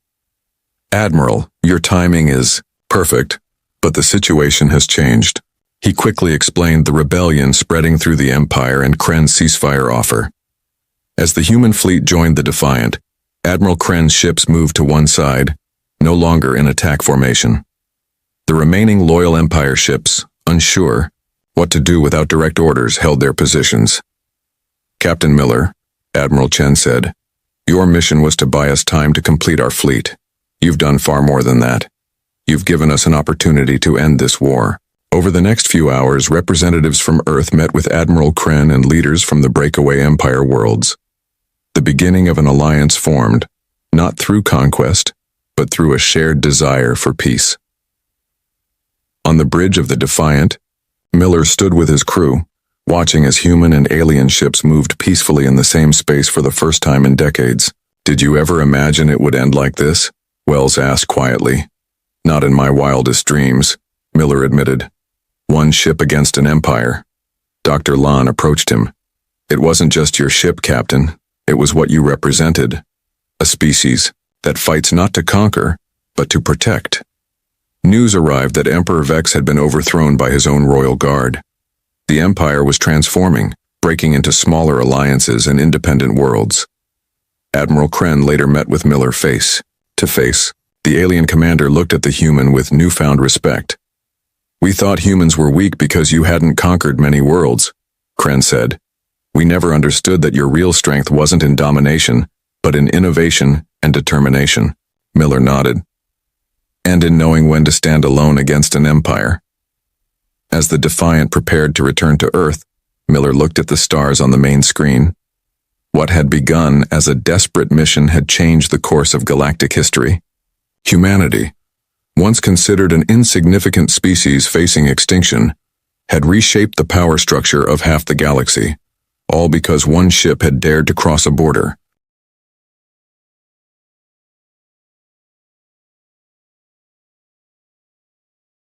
Admiral, your timing is perfect, but the situation has changed. He quickly explained the rebellion spreading through the Empire and Kren's ceasefire offer. As the human fleet joined the Defiant, Admiral Kren's ships moved to one side, no longer in attack formation. The remaining loyal Empire ships, unsure what to do without direct orders, held their positions. Captain Miller, Admiral Chen said, your mission was to buy us time to complete our fleet. You've done far more than that. You've given us an opportunity to end this war. Over the next few hours, representatives from Earth met with Admiral Kren and leaders from the breakaway Empire worlds. The beginning of an alliance formed, not through conquest, but through a shared desire for peace. On the bridge of the Defiant, Miller stood with his crew, watching as human and alien ships moved peacefully in the same space for the first time in decades. Did you ever imagine it would end like this? Wells asked quietly. Not in my wildest dreams, Miller admitted. One ship against an empire. Dr. Lon approached him. It wasn't just your ship, Captain. It was what you represented. A species that fights not to conquer, but to protect. News arrived that Emperor Vex had been overthrown by his own royal guard. The Empire was transforming, breaking into smaller alliances and independent worlds. Admiral Kren later met with Miller face to face. The alien commander looked at the human with newfound respect. We thought humans were weak because you hadn't conquered many worlds, Kren said. We never understood that your real strength wasn't in domination, but in innovation and determination. Miller nodded. And in knowing when to stand alone against an empire. As the Defiant prepared to return to Earth, Miller looked at the stars on the main screen. What had begun as a desperate mission had changed the course of galactic history. Humanity, once considered an insignificant species facing extinction, had reshaped the power structure of half the galaxy, all because one ship had dared to cross a border,